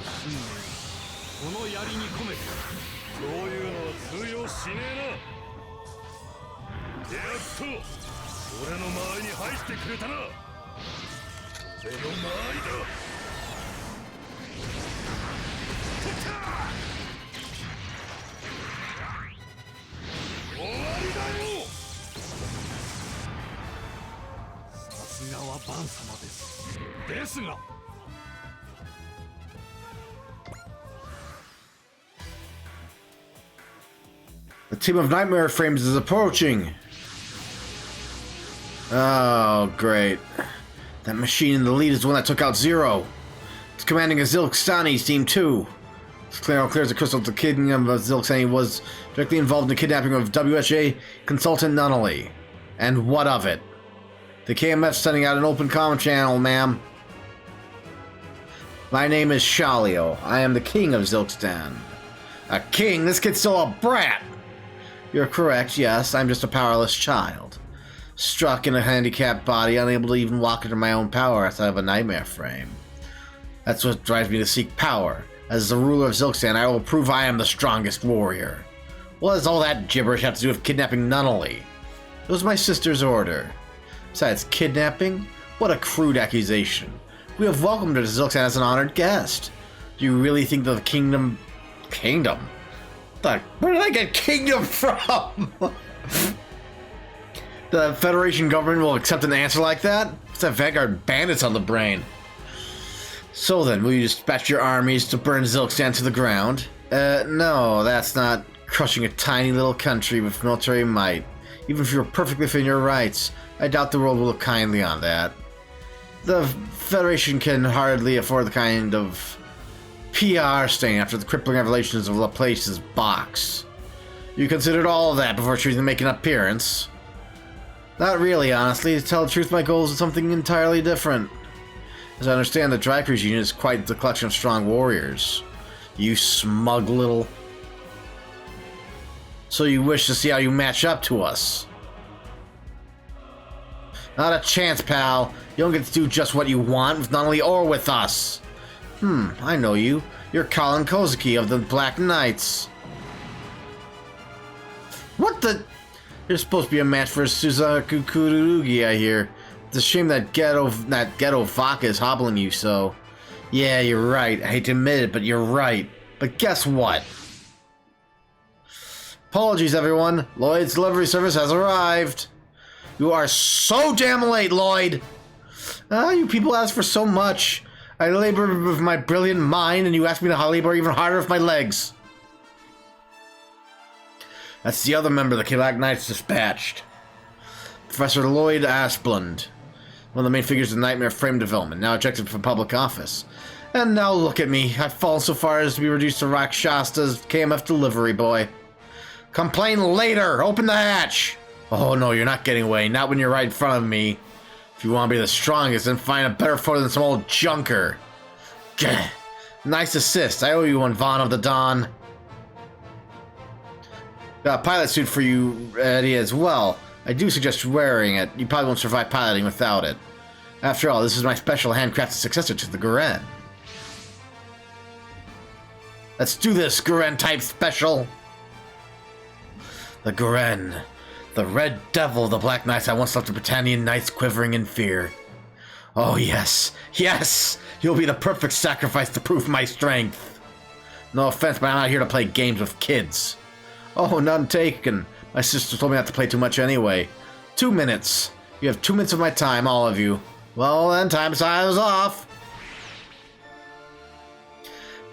The team of Nightmare Frames is approaching. Oh, great. That machine in the lead is the one that took out Zero. It's commanding a Zilkhstani's team, too. It's clears the crystal to the kingdom of Zilkhstan. He was directly involved in the kidnapping of WHA consultant Nunnally. And what of it? The KMF's sending out an open comm channel, ma'am. My name is Shalio. I am the king of Zilkhstan. A king? This kid's still a brat! You're correct, yes. I'm just a powerless child. Struck in a handicapped body, unable to even walk into my own power outside of a nightmare frame. That's what drives me to seek power. As the ruler of Zilkhstan, I will prove I am the strongest warrior. What does all that gibberish have to do with kidnapping Nunnally? It was my sister's order. Besides, kidnapping? What a crude accusation. We have welcomed her to Zilkhstan as an honored guest. Do you really think that the kingdom... Kingdom? Where did I get kingdom from? The Federation government will accept an answer like that? It's that Vanguard bandits on the brain. So then, will you dispatch your armies to burn Zilkhstan to the ground? No, that's not crushing a tiny little country with military might. Even if you're perfectly within your rights, I doubt the world will look kindly on that. The Federation can hardly afford the kind of PR stain after the crippling revelations of Laplace's box. You considered all of that before choosing to make an appearance? Not really, honestly. To tell the truth, my goals are something entirely different. As I understand, the Dry Cruise unit is quite the collection of strong warriors. You smug little... So you wish to see how you match up to us? Not a chance, pal. You don't get to do just what you want with Nunnally or with us. I know you. You're Colin Kozaki of the Black Knights. What the... You're supposed to be a match for Suzaku Kurugi, I hear. It's a shame that ghetto vodka is hobbling you so. Yeah, you're right. I hate to admit it, but you're right. But guess what? Apologies, everyone. Lloyd's delivery service has arrived. You are so damn late, Lloyd. You people ask for so much. I labor with my brilliant mind, and you ask me to labor even harder with my legs. That's the other member the Kilak Knights dispatched. Professor Lloyd Asplund. One of the main figures of the Nightmare Frame development, now ejected from public office. And now look at me. I've fallen so far as to be reduced to Rakshasta's KMF delivery boy. Complain later! Open the hatch! Oh no, you're not getting away. Not when you're right in front of me. If you want to be the strongest, then find a better foe than some old junker. Gah. Nice assist. I owe you one, Vaughn of the Dawn. Got a pilot suit for you ready as well. I do suggest wearing it. You probably won't survive piloting without it. After all, this is my special handcrafted successor to the Garen. Let's do this, Garen type special. The Garen. The red devil of the Black Knights I once left the Britannian Knights quivering in fear. Oh yes, yes! You'll be the perfect sacrifice to prove my strength. No offense, but I'm not here to play games with kids. Oh, none taken. My sister told me not to play too much anyway. 2 minutes. You have 2 minutes of my time, all of you. Well then, time's off.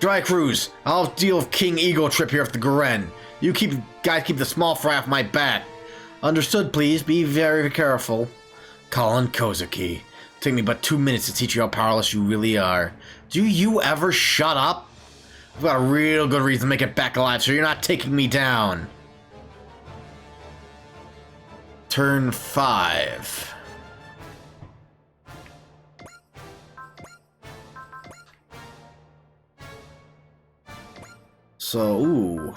Dry cruise. I'll deal with King Eagle Trip here with the Garen. You guys keep the small fry off my back. Understood, please. Be very careful. Colin Kozuki. Take me but 2 minutes to teach you how powerless you really are. Do you ever shut up? I've got a real good reason to make it back alive, so you're not taking me down. Turn 5. So, ooh.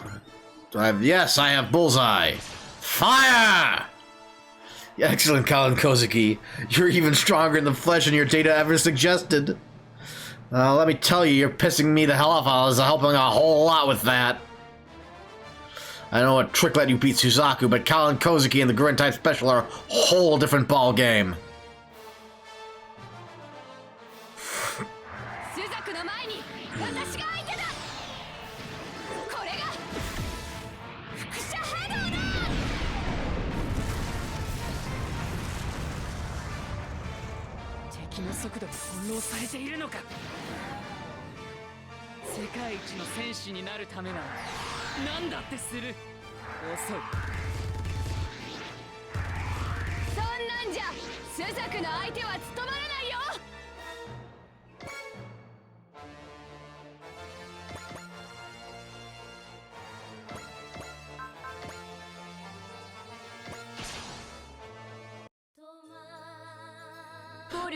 Yes, I have bullseye. Fire! Excellent, Colin Kozuki. You're even stronger in the flesh than your data ever suggested. Let me tell you, you're pissing me the hell off. I was helping a whole lot with that. I know a trick let you beat Suzaku, but Colin Kozuki and the Garen type special are a whole different ball game.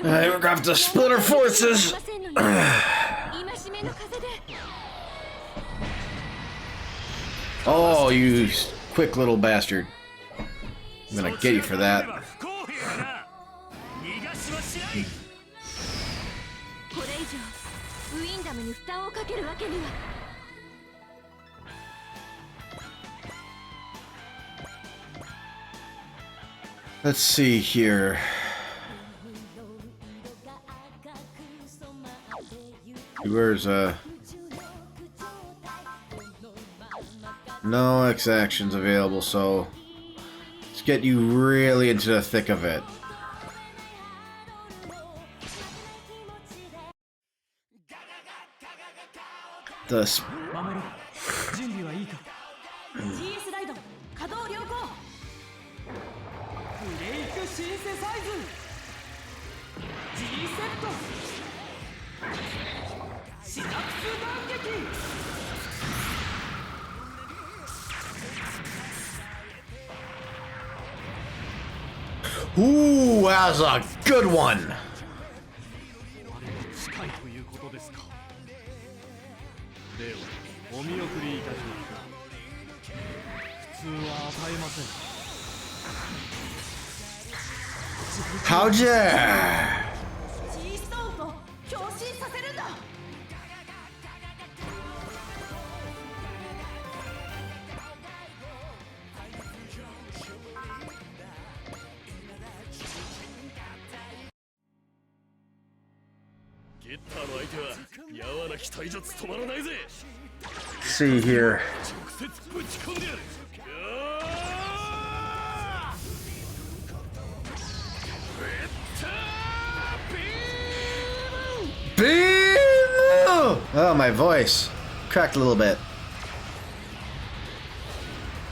We're gonna have to split our forces. Oh, you quick little bastard. I'm gonna get you for that. Let's see here. Where's no X actions available, so let's get you really into the thick of it. The Ooh, that was a good one. How dare! See here. Beam! Oh, my voice cracked a little bit.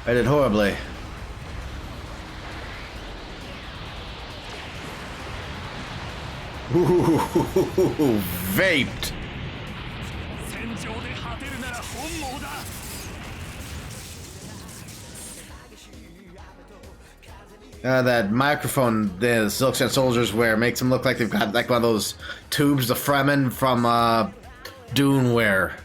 I did horribly. Ooh, vaped. That microphone the Zilkhstan soldiers wear makes them look like they've got like one of those tubes the Fremen from Dune wear.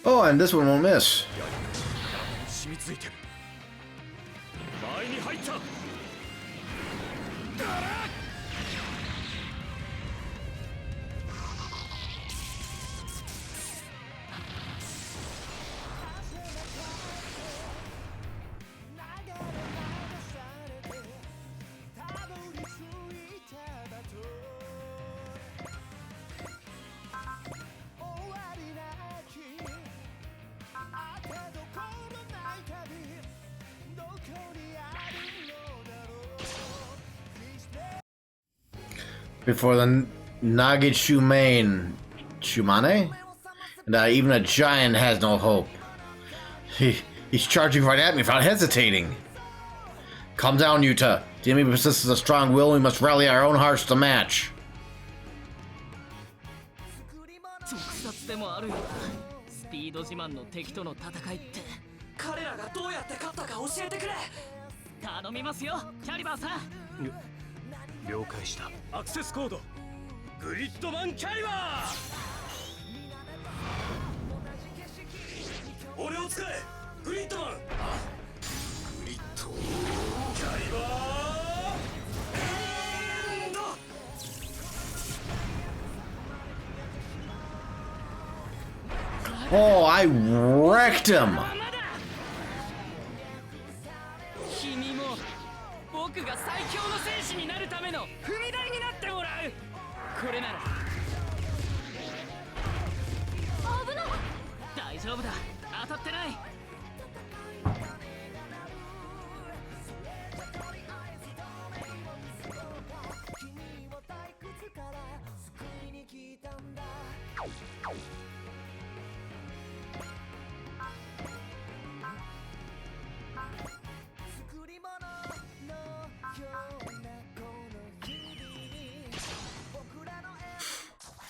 Oh, and this one won't miss. Before the Nagid Shumane? And even a giant has no hope. He's charging right at me without hesitating. Calm down, Yuta. The enemy possesses a strong will, we must rally our own hearts to match. Oh, I wrecked him!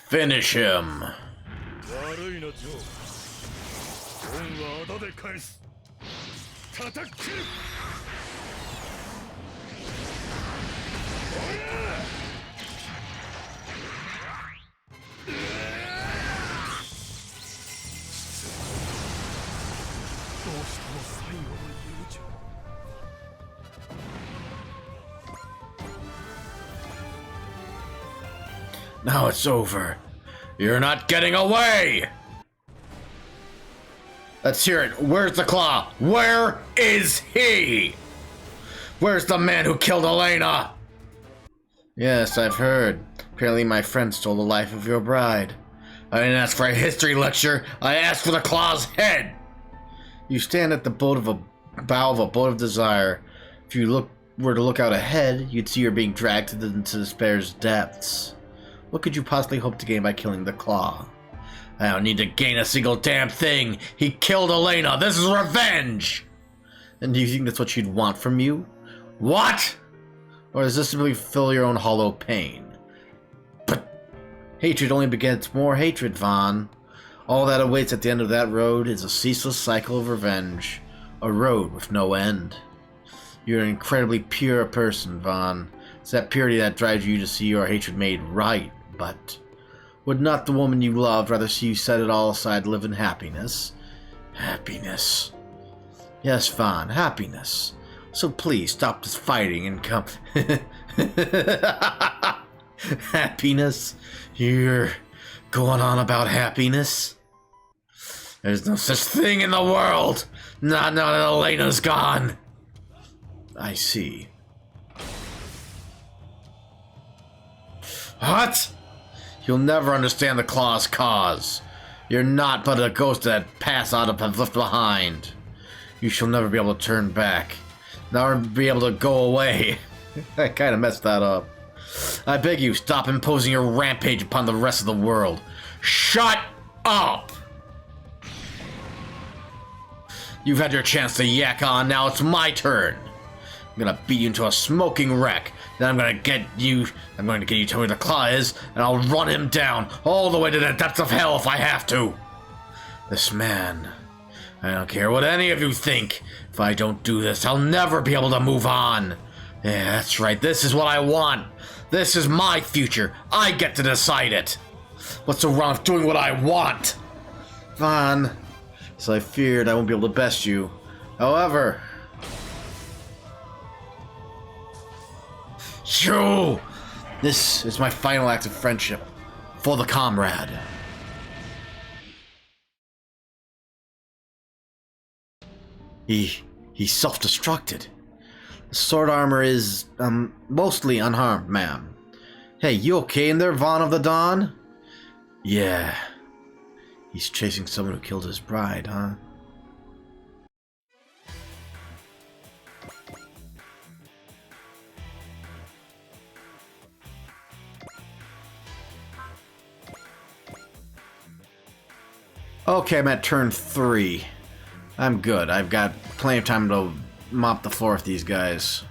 Finish him. Now it's over. You're not getting away! Let's hear it. Where's the claw? Where is he? Where's the man who killed Elena? Yes, I've heard. Apparently my friend stole the life of your bride. I didn't ask for a history lecture. I asked for the claw's head. You stand at the bow of a boat of desire. If you were to look out ahead, you'd see her being dragged into despair's depths. What could you possibly hope to gain by killing the Claw? I don't need to gain a single damn thing. He killed Elena. This is revenge. And do you think that's what she'd want from you? What? Or does this simply fill your own hollow pain? But hatred only begets more hatred, Vaughn. All that awaits at the end of that road is a ceaseless cycle of revenge. A road with no end. You're an incredibly pure person, Vaughn. It's that purity that drives you to see your hatred made right, but would not the woman you loved rather see you set it all aside, live in happiness? Happiness. Yes, Vaughn, happiness. So please stop this fighting and come. Happiness? You're going on about happiness? There's no such thing in the world! Not now that Elena's gone! I see. What? You'll never understand the Claw's cause. You're not but a ghost that passed out of have left behind. You shall never be able to turn back. Never be able to go away. I kinda messed that up. I beg you, stop imposing your rampage upon the rest of the world. Shut up! You've had your chance to yak on, now it's my turn. I'm gonna beat you into a smoking wreck. Then I'm going to get you to tell me where the Claw is, and I'll run him down all the way to the depths of hell if I have to. This man, I don't care what any of you think. If I don't do this, I'll never be able to move on. Yeah, that's right. This is what I want. This is my future. I get to decide it. What's so wrong with doing what I want? Vaughn, so I feared I won't be able to best you. However, this is my final act of friendship for the comrade. He self-destructed. The sword armor is, mostly unharmed, ma'am. Hey, you okay in there, Vaughn of the Dawn? Yeah. He's chasing someone who killed his bride, huh? Okay, I'm at turn 3. I'm good. I've got plenty of time to mop the floor with these guys.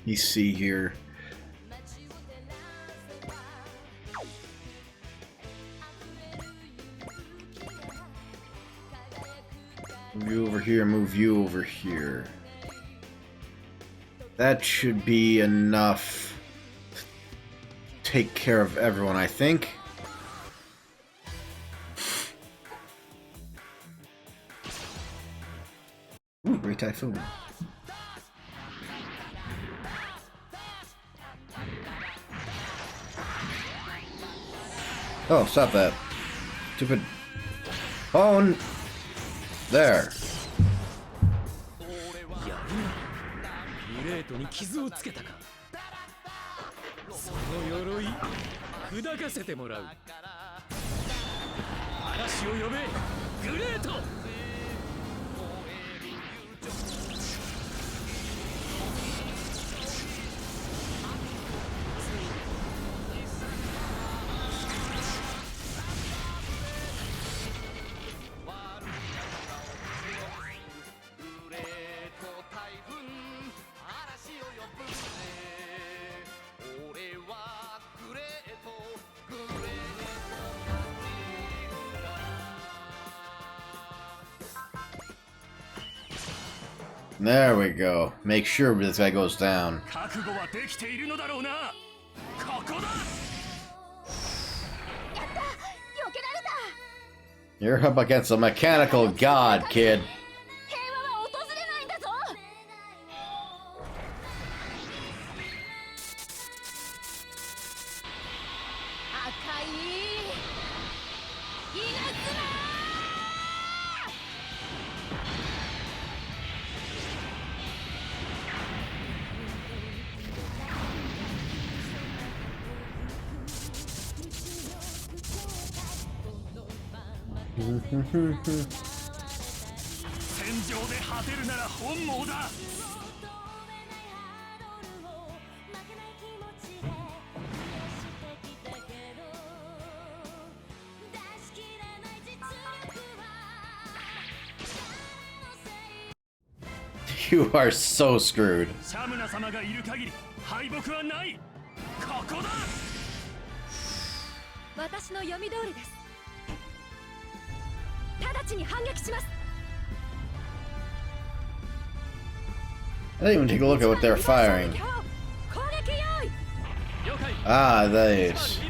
You see here. Move you over here, move you over here. That should be enough to take care of everyone, I think. Ooh, great typhoon. Oh, stop that. Stupid phone. There. There we go. Make sure this guy goes down. You're up against a mechanical god, kid. 上で果てるなら本望だ。You are so screwed. シャムナ様がいる限り敗北はない。ここだ。私の読み通りです。直ちに反撃します。 I didn't even take a look at what they're firing. Ah, these.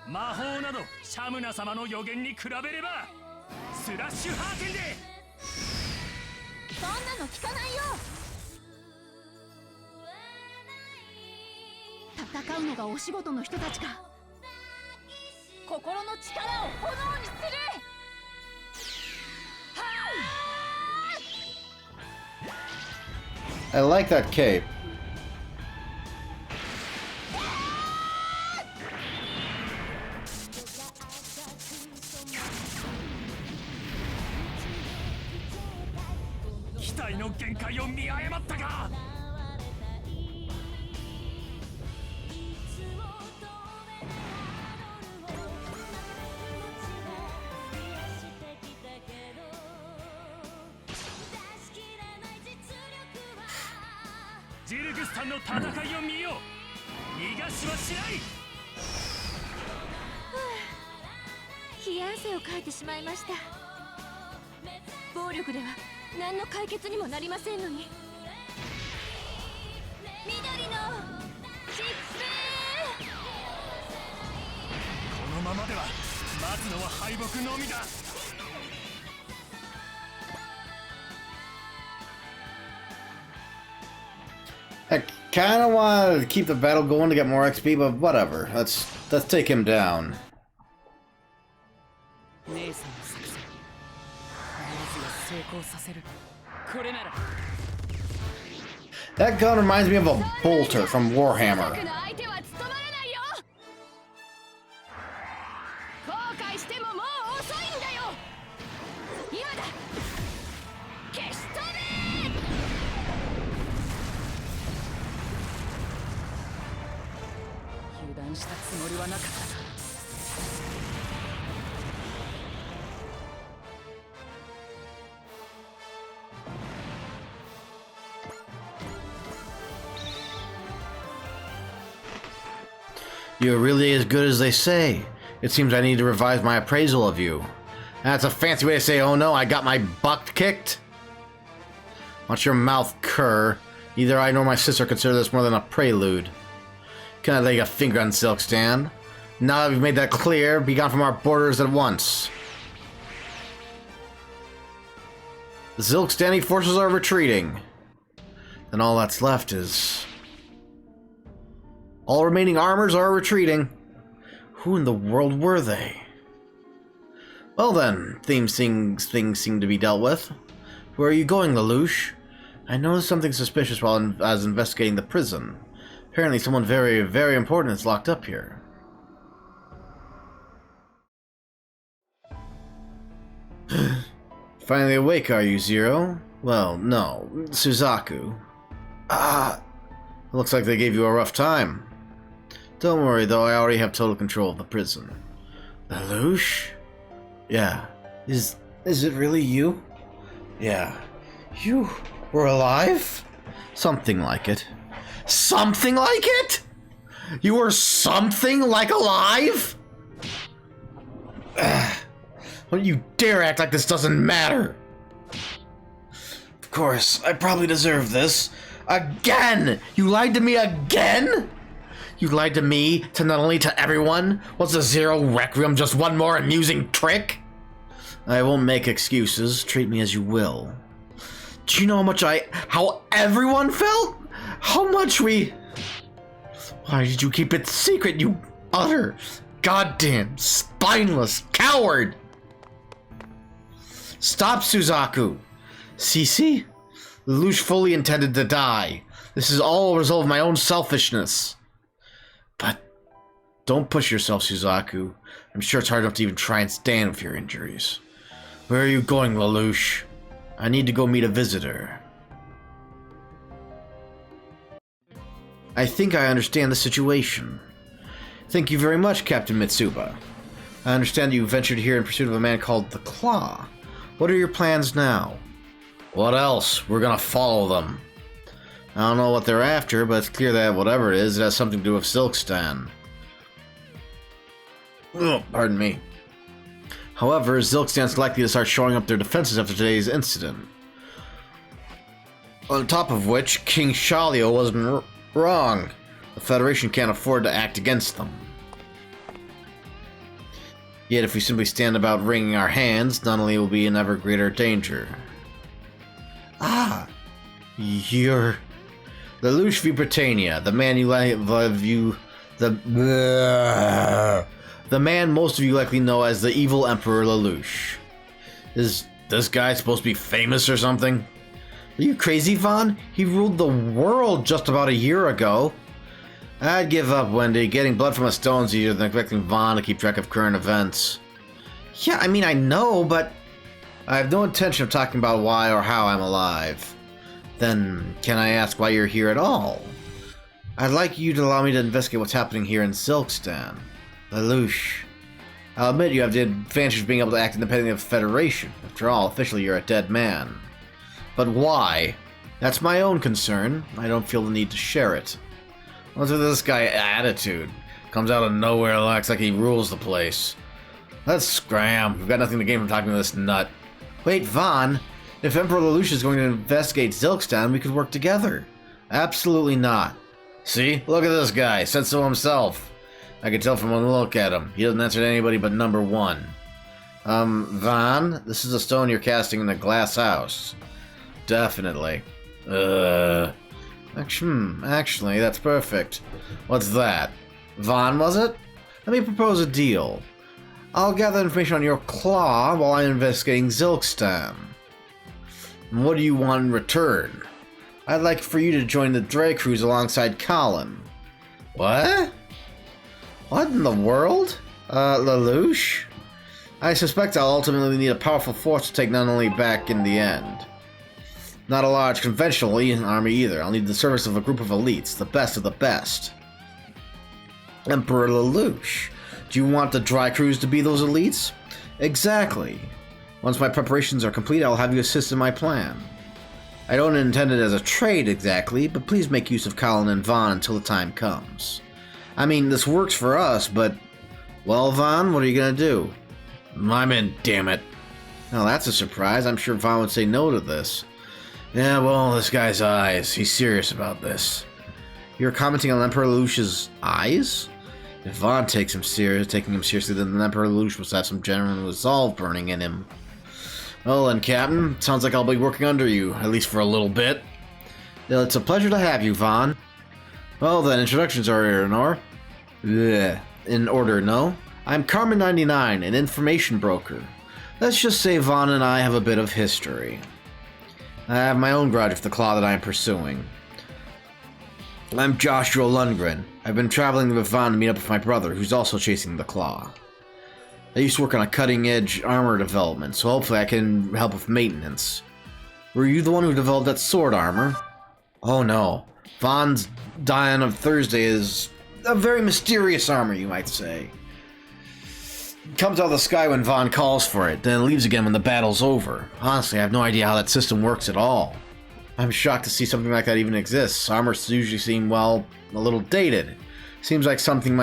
魔法などシャムナ様の予言に比べればスラッシュハーテンで。そんなの聞かないよ。戦うのがお仕事の人たちか。心の力を炎にする。 I like that cape. Zilkhstan の戦いを見よう。逃がしはしない。冷や汗をかいてしまいました。暴力では何の解決にもなりませんのに。緑の疾風。このままでは待つのは敗北のみだ。 I kind of want to keep the battle going to get more XP, but whatever. Let's take him down. That gun reminds me of a bolter from Warhammer. You're really as good as they say. It seems I need to revise my appraisal of you. That's a fancy way to say, oh no, I got my butt kicked? Watch your mouth, cur. Neither I nor my sister consider this more than a prelude. Can I lay a finger on Zilkhstan? Now that we've made that clear, be gone from our borders at once. The Zilkhstani forces are retreating. Then all that's left is... all remaining armors are retreating. Who in the world were they? Well then, things seem to be dealt with. Where are you going, Lelouch? I noticed something suspicious while I was investigating the prison. Apparently someone very, very important is locked up here. Finally awake, are you, Zero? Well, no. Suzaku. Ah! Looks like they gave you a rough time. Don't worry, though, I already have total control of the prison. Lelouch? Yeah. Is it really you? Yeah. You were alive? Something like it. Something like it? You were something like alive? Don't you dare act like this doesn't matter! Of course, I probably deserve this. Again! You lied to me again? You lied to me, to not only to everyone? Was the Zero Requiem just one more amusing trick? I won't make excuses. Treat me as you will. Do you know how everyone felt? How much we... Why did you keep it secret, you utter, goddamn, spineless coward? Stop, Suzaku. Cece? Lelouch fully intended to die. This is all a result of my own selfishness. But don't push yourself, Suzaku. I'm sure it's hard enough to even try and stand with your injuries. Where are you going, Lelouch? I need to go meet a visitor. I think I understand the situation. Thank you very much, Captain Mitsuba. I understand you ventured here in pursuit of a man called the Claw. What are your plans now? What else? We're gonna follow them. I don't know what they're after, but it's clear that whatever it is, it has something to do with Zilkhstan. Oh, pardon me. However, Zilkhstan's likely to start showing up their defenses after today's incident. On top of which, King Shalio wasn't wrong. The Federation can't afford to act against them. Yet if we simply stand about wringing our hands, not only will we be in ever greater danger. Ah! You're... Lelouch v. Britannia, the man the man most of you likely know as the evil Emperor Lelouch. Is this guy supposed to be famous or something? Are you crazy, Vaughn? He ruled the world just about a year ago. I'd give up, Wendy. Getting blood from a stone's easier than expecting Vaughn to keep track of current events. Yeah, I mean, I know, but I have no intention of talking about why or how I'm alive. Then, can I ask why you're here at all? I'd like you to allow me to investigate what's happening here in Zilkhstan. Lelouch. I'll admit you have the advantage of being able to act independently of the Federation. After all, officially you're a dead man. But why? That's my own concern. I don't feel the need to share it. What's with this guy attitude? Comes out of nowhere and acts like he rules the place. Let's scram. We've got nothing to gain from talking to this nut. Wait, Vaughn. If Emperor Lelouch is going to investigate Zilkhstan, we could work together. Absolutely not. See? Look at this guy. Said so himself. I could tell from one look at him. He doesn't answer to anybody but number one. Vaughn? This is a stone you're casting in the glass house. Definitely. Actually, that's perfect. What's that? Vaughn, was it? Let me propose a deal. I'll gather information on your claw while I'm investigating Zilkhstan. And what do you want in return? I'd like for you to join the Dray Cruise alongside Colin. What? What in the world? Lelouch? I suspect I'll ultimately need a powerful force to take not only back in the end. Not a large conventional army either. I'll need the service of a group of elites, the best of the best. Emperor Lelouch. Do you want the Dry Cruise to be those elites? Exactly. Once my preparations are complete, I'll have you assist in my plan. I don't intend it as a trade exactly, but please make use of Colin and Vaughn until the time comes. I mean, this works for us, but... Well, Vaughn, what are you gonna do? I'm in, damn it. Now that's a surprise. I'm sure Vaughn would say no to this. Yeah, well, this guy's eyes. He's serious about this. You're commenting on Emperor Lelouch's eyes? If Vaughn taking him seriously, then the Emperor Lelouch must have some genuine resolve burning in him. Well then, Captain, sounds like I'll be working under you, at least for a little bit. It's a pleasure to have you, Vaughn. Well then, introductions are in order, no? I'm Carmen99, an information broker. Let's just say Vaughn and I have a bit of history. I have my own grudge with the claw that I am pursuing. I'm Joshua Lundgren. I've been traveling with Vaughn to meet up with my brother, who's also chasing the claw. I used to work on a cutting-edge armor development, so hopefully I can help with maintenance. Were you the one who developed that sword armor? Oh no. Vaughn's Dion of Thursday is a very mysterious armor, you might say. It comes out of the sky when Vaughn calls for it, then it leaves again when the battle's over. Honestly, I have no idea how that system works at all. I'm shocked to see something like that even exists. Armors usually seem, well, a little dated. Seems like something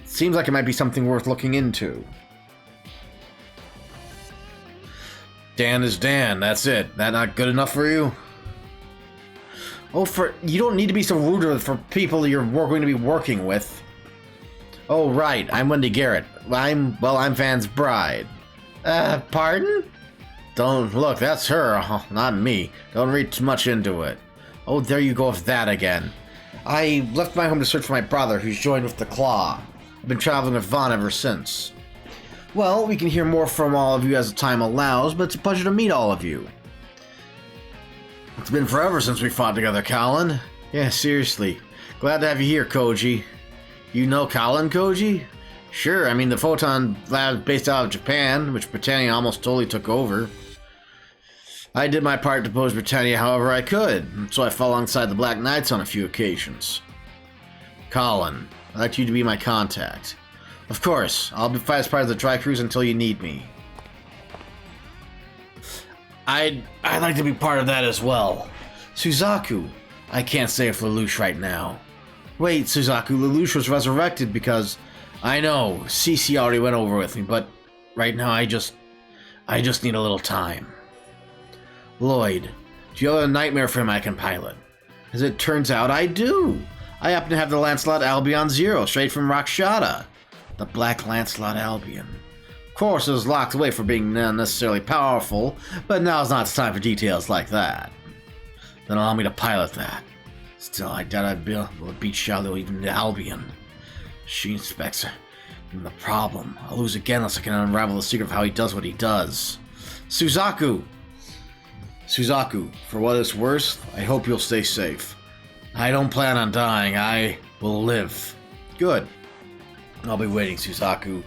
Seems like it might be something worth looking into. Dan is Dan, that's it. That not good enough for you? Oh, you don't need to be so rude for people you're going to be working with. Oh, right, I'm Wendy Garrett. I'm Van's bride. Pardon? Don't, look, that's her, not me. Don't read too much into it. Oh, there you go with that again. I left my home to search for my brother, who's joined with the Claw. I've been traveling with Vaughn ever since. Well, we can hear more from all of you as the time allows, but it's a pleasure to meet all of you. It's been forever since we fought together, Colin. Yeah, seriously. Glad to have you here, Koji. You know Colin, Koji? Sure, I mean the Photon lab based out of Japan, which Britannia almost totally took over. I did my part to oppose Britannia however I could, so I fought alongside the Black Knights on a few occasions. Colin, I'd like you to be my contact. Of course, I'll be fight as part of the Dry Cruise until you need me. I'd like to be part of that as well. Suzaku, I can't say for Lelouch right now. Wait, Suzaku, Lelouch was resurrected because... I know, Cece already went over with me, but right now I just need a little time. Lloyd, do you have a nightmare for him I can pilot? As it turns out, I do. I happen to have the Lancelot Albion Zero, straight from Rakshata. The Black Lancelot Albion. Of course, it was locked away for being unnecessarily powerful, but now's not the time for details like that. Then allow me to pilot that. Still, I doubt I'd be able to beat Shadow even to Albion. She inspects her. The problem. I'll lose again unless I can unravel the secret of how he does what he does. Suzaku! Suzaku, for what it's worth, I hope you'll stay safe. I don't plan on dying. I will live. Good. I'll be waiting, Suzaku.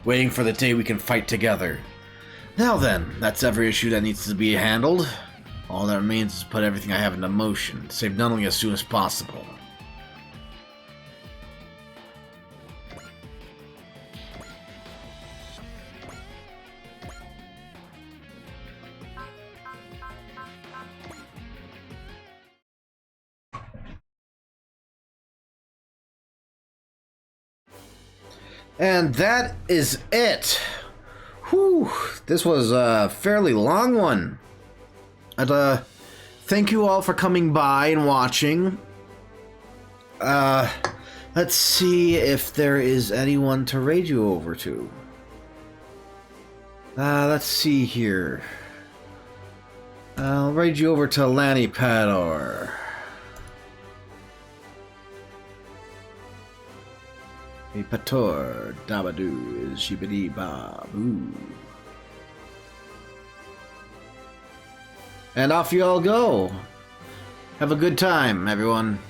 Waiting for the day we can fight together. Now then, that's every issue that needs to be handled. All that remains is to put everything I have into motion, to save Nunnally as soon as possible. And that is it. Whew, this was a fairly long one. And thank you all for coming by and watching. Let's see if there is anyone to raid you over to. Let's see here. I'll raid you over to Lanny Pador. A Pator, Dabadoo, Shibidi Babu. And off you all go. Have a good time, everyone.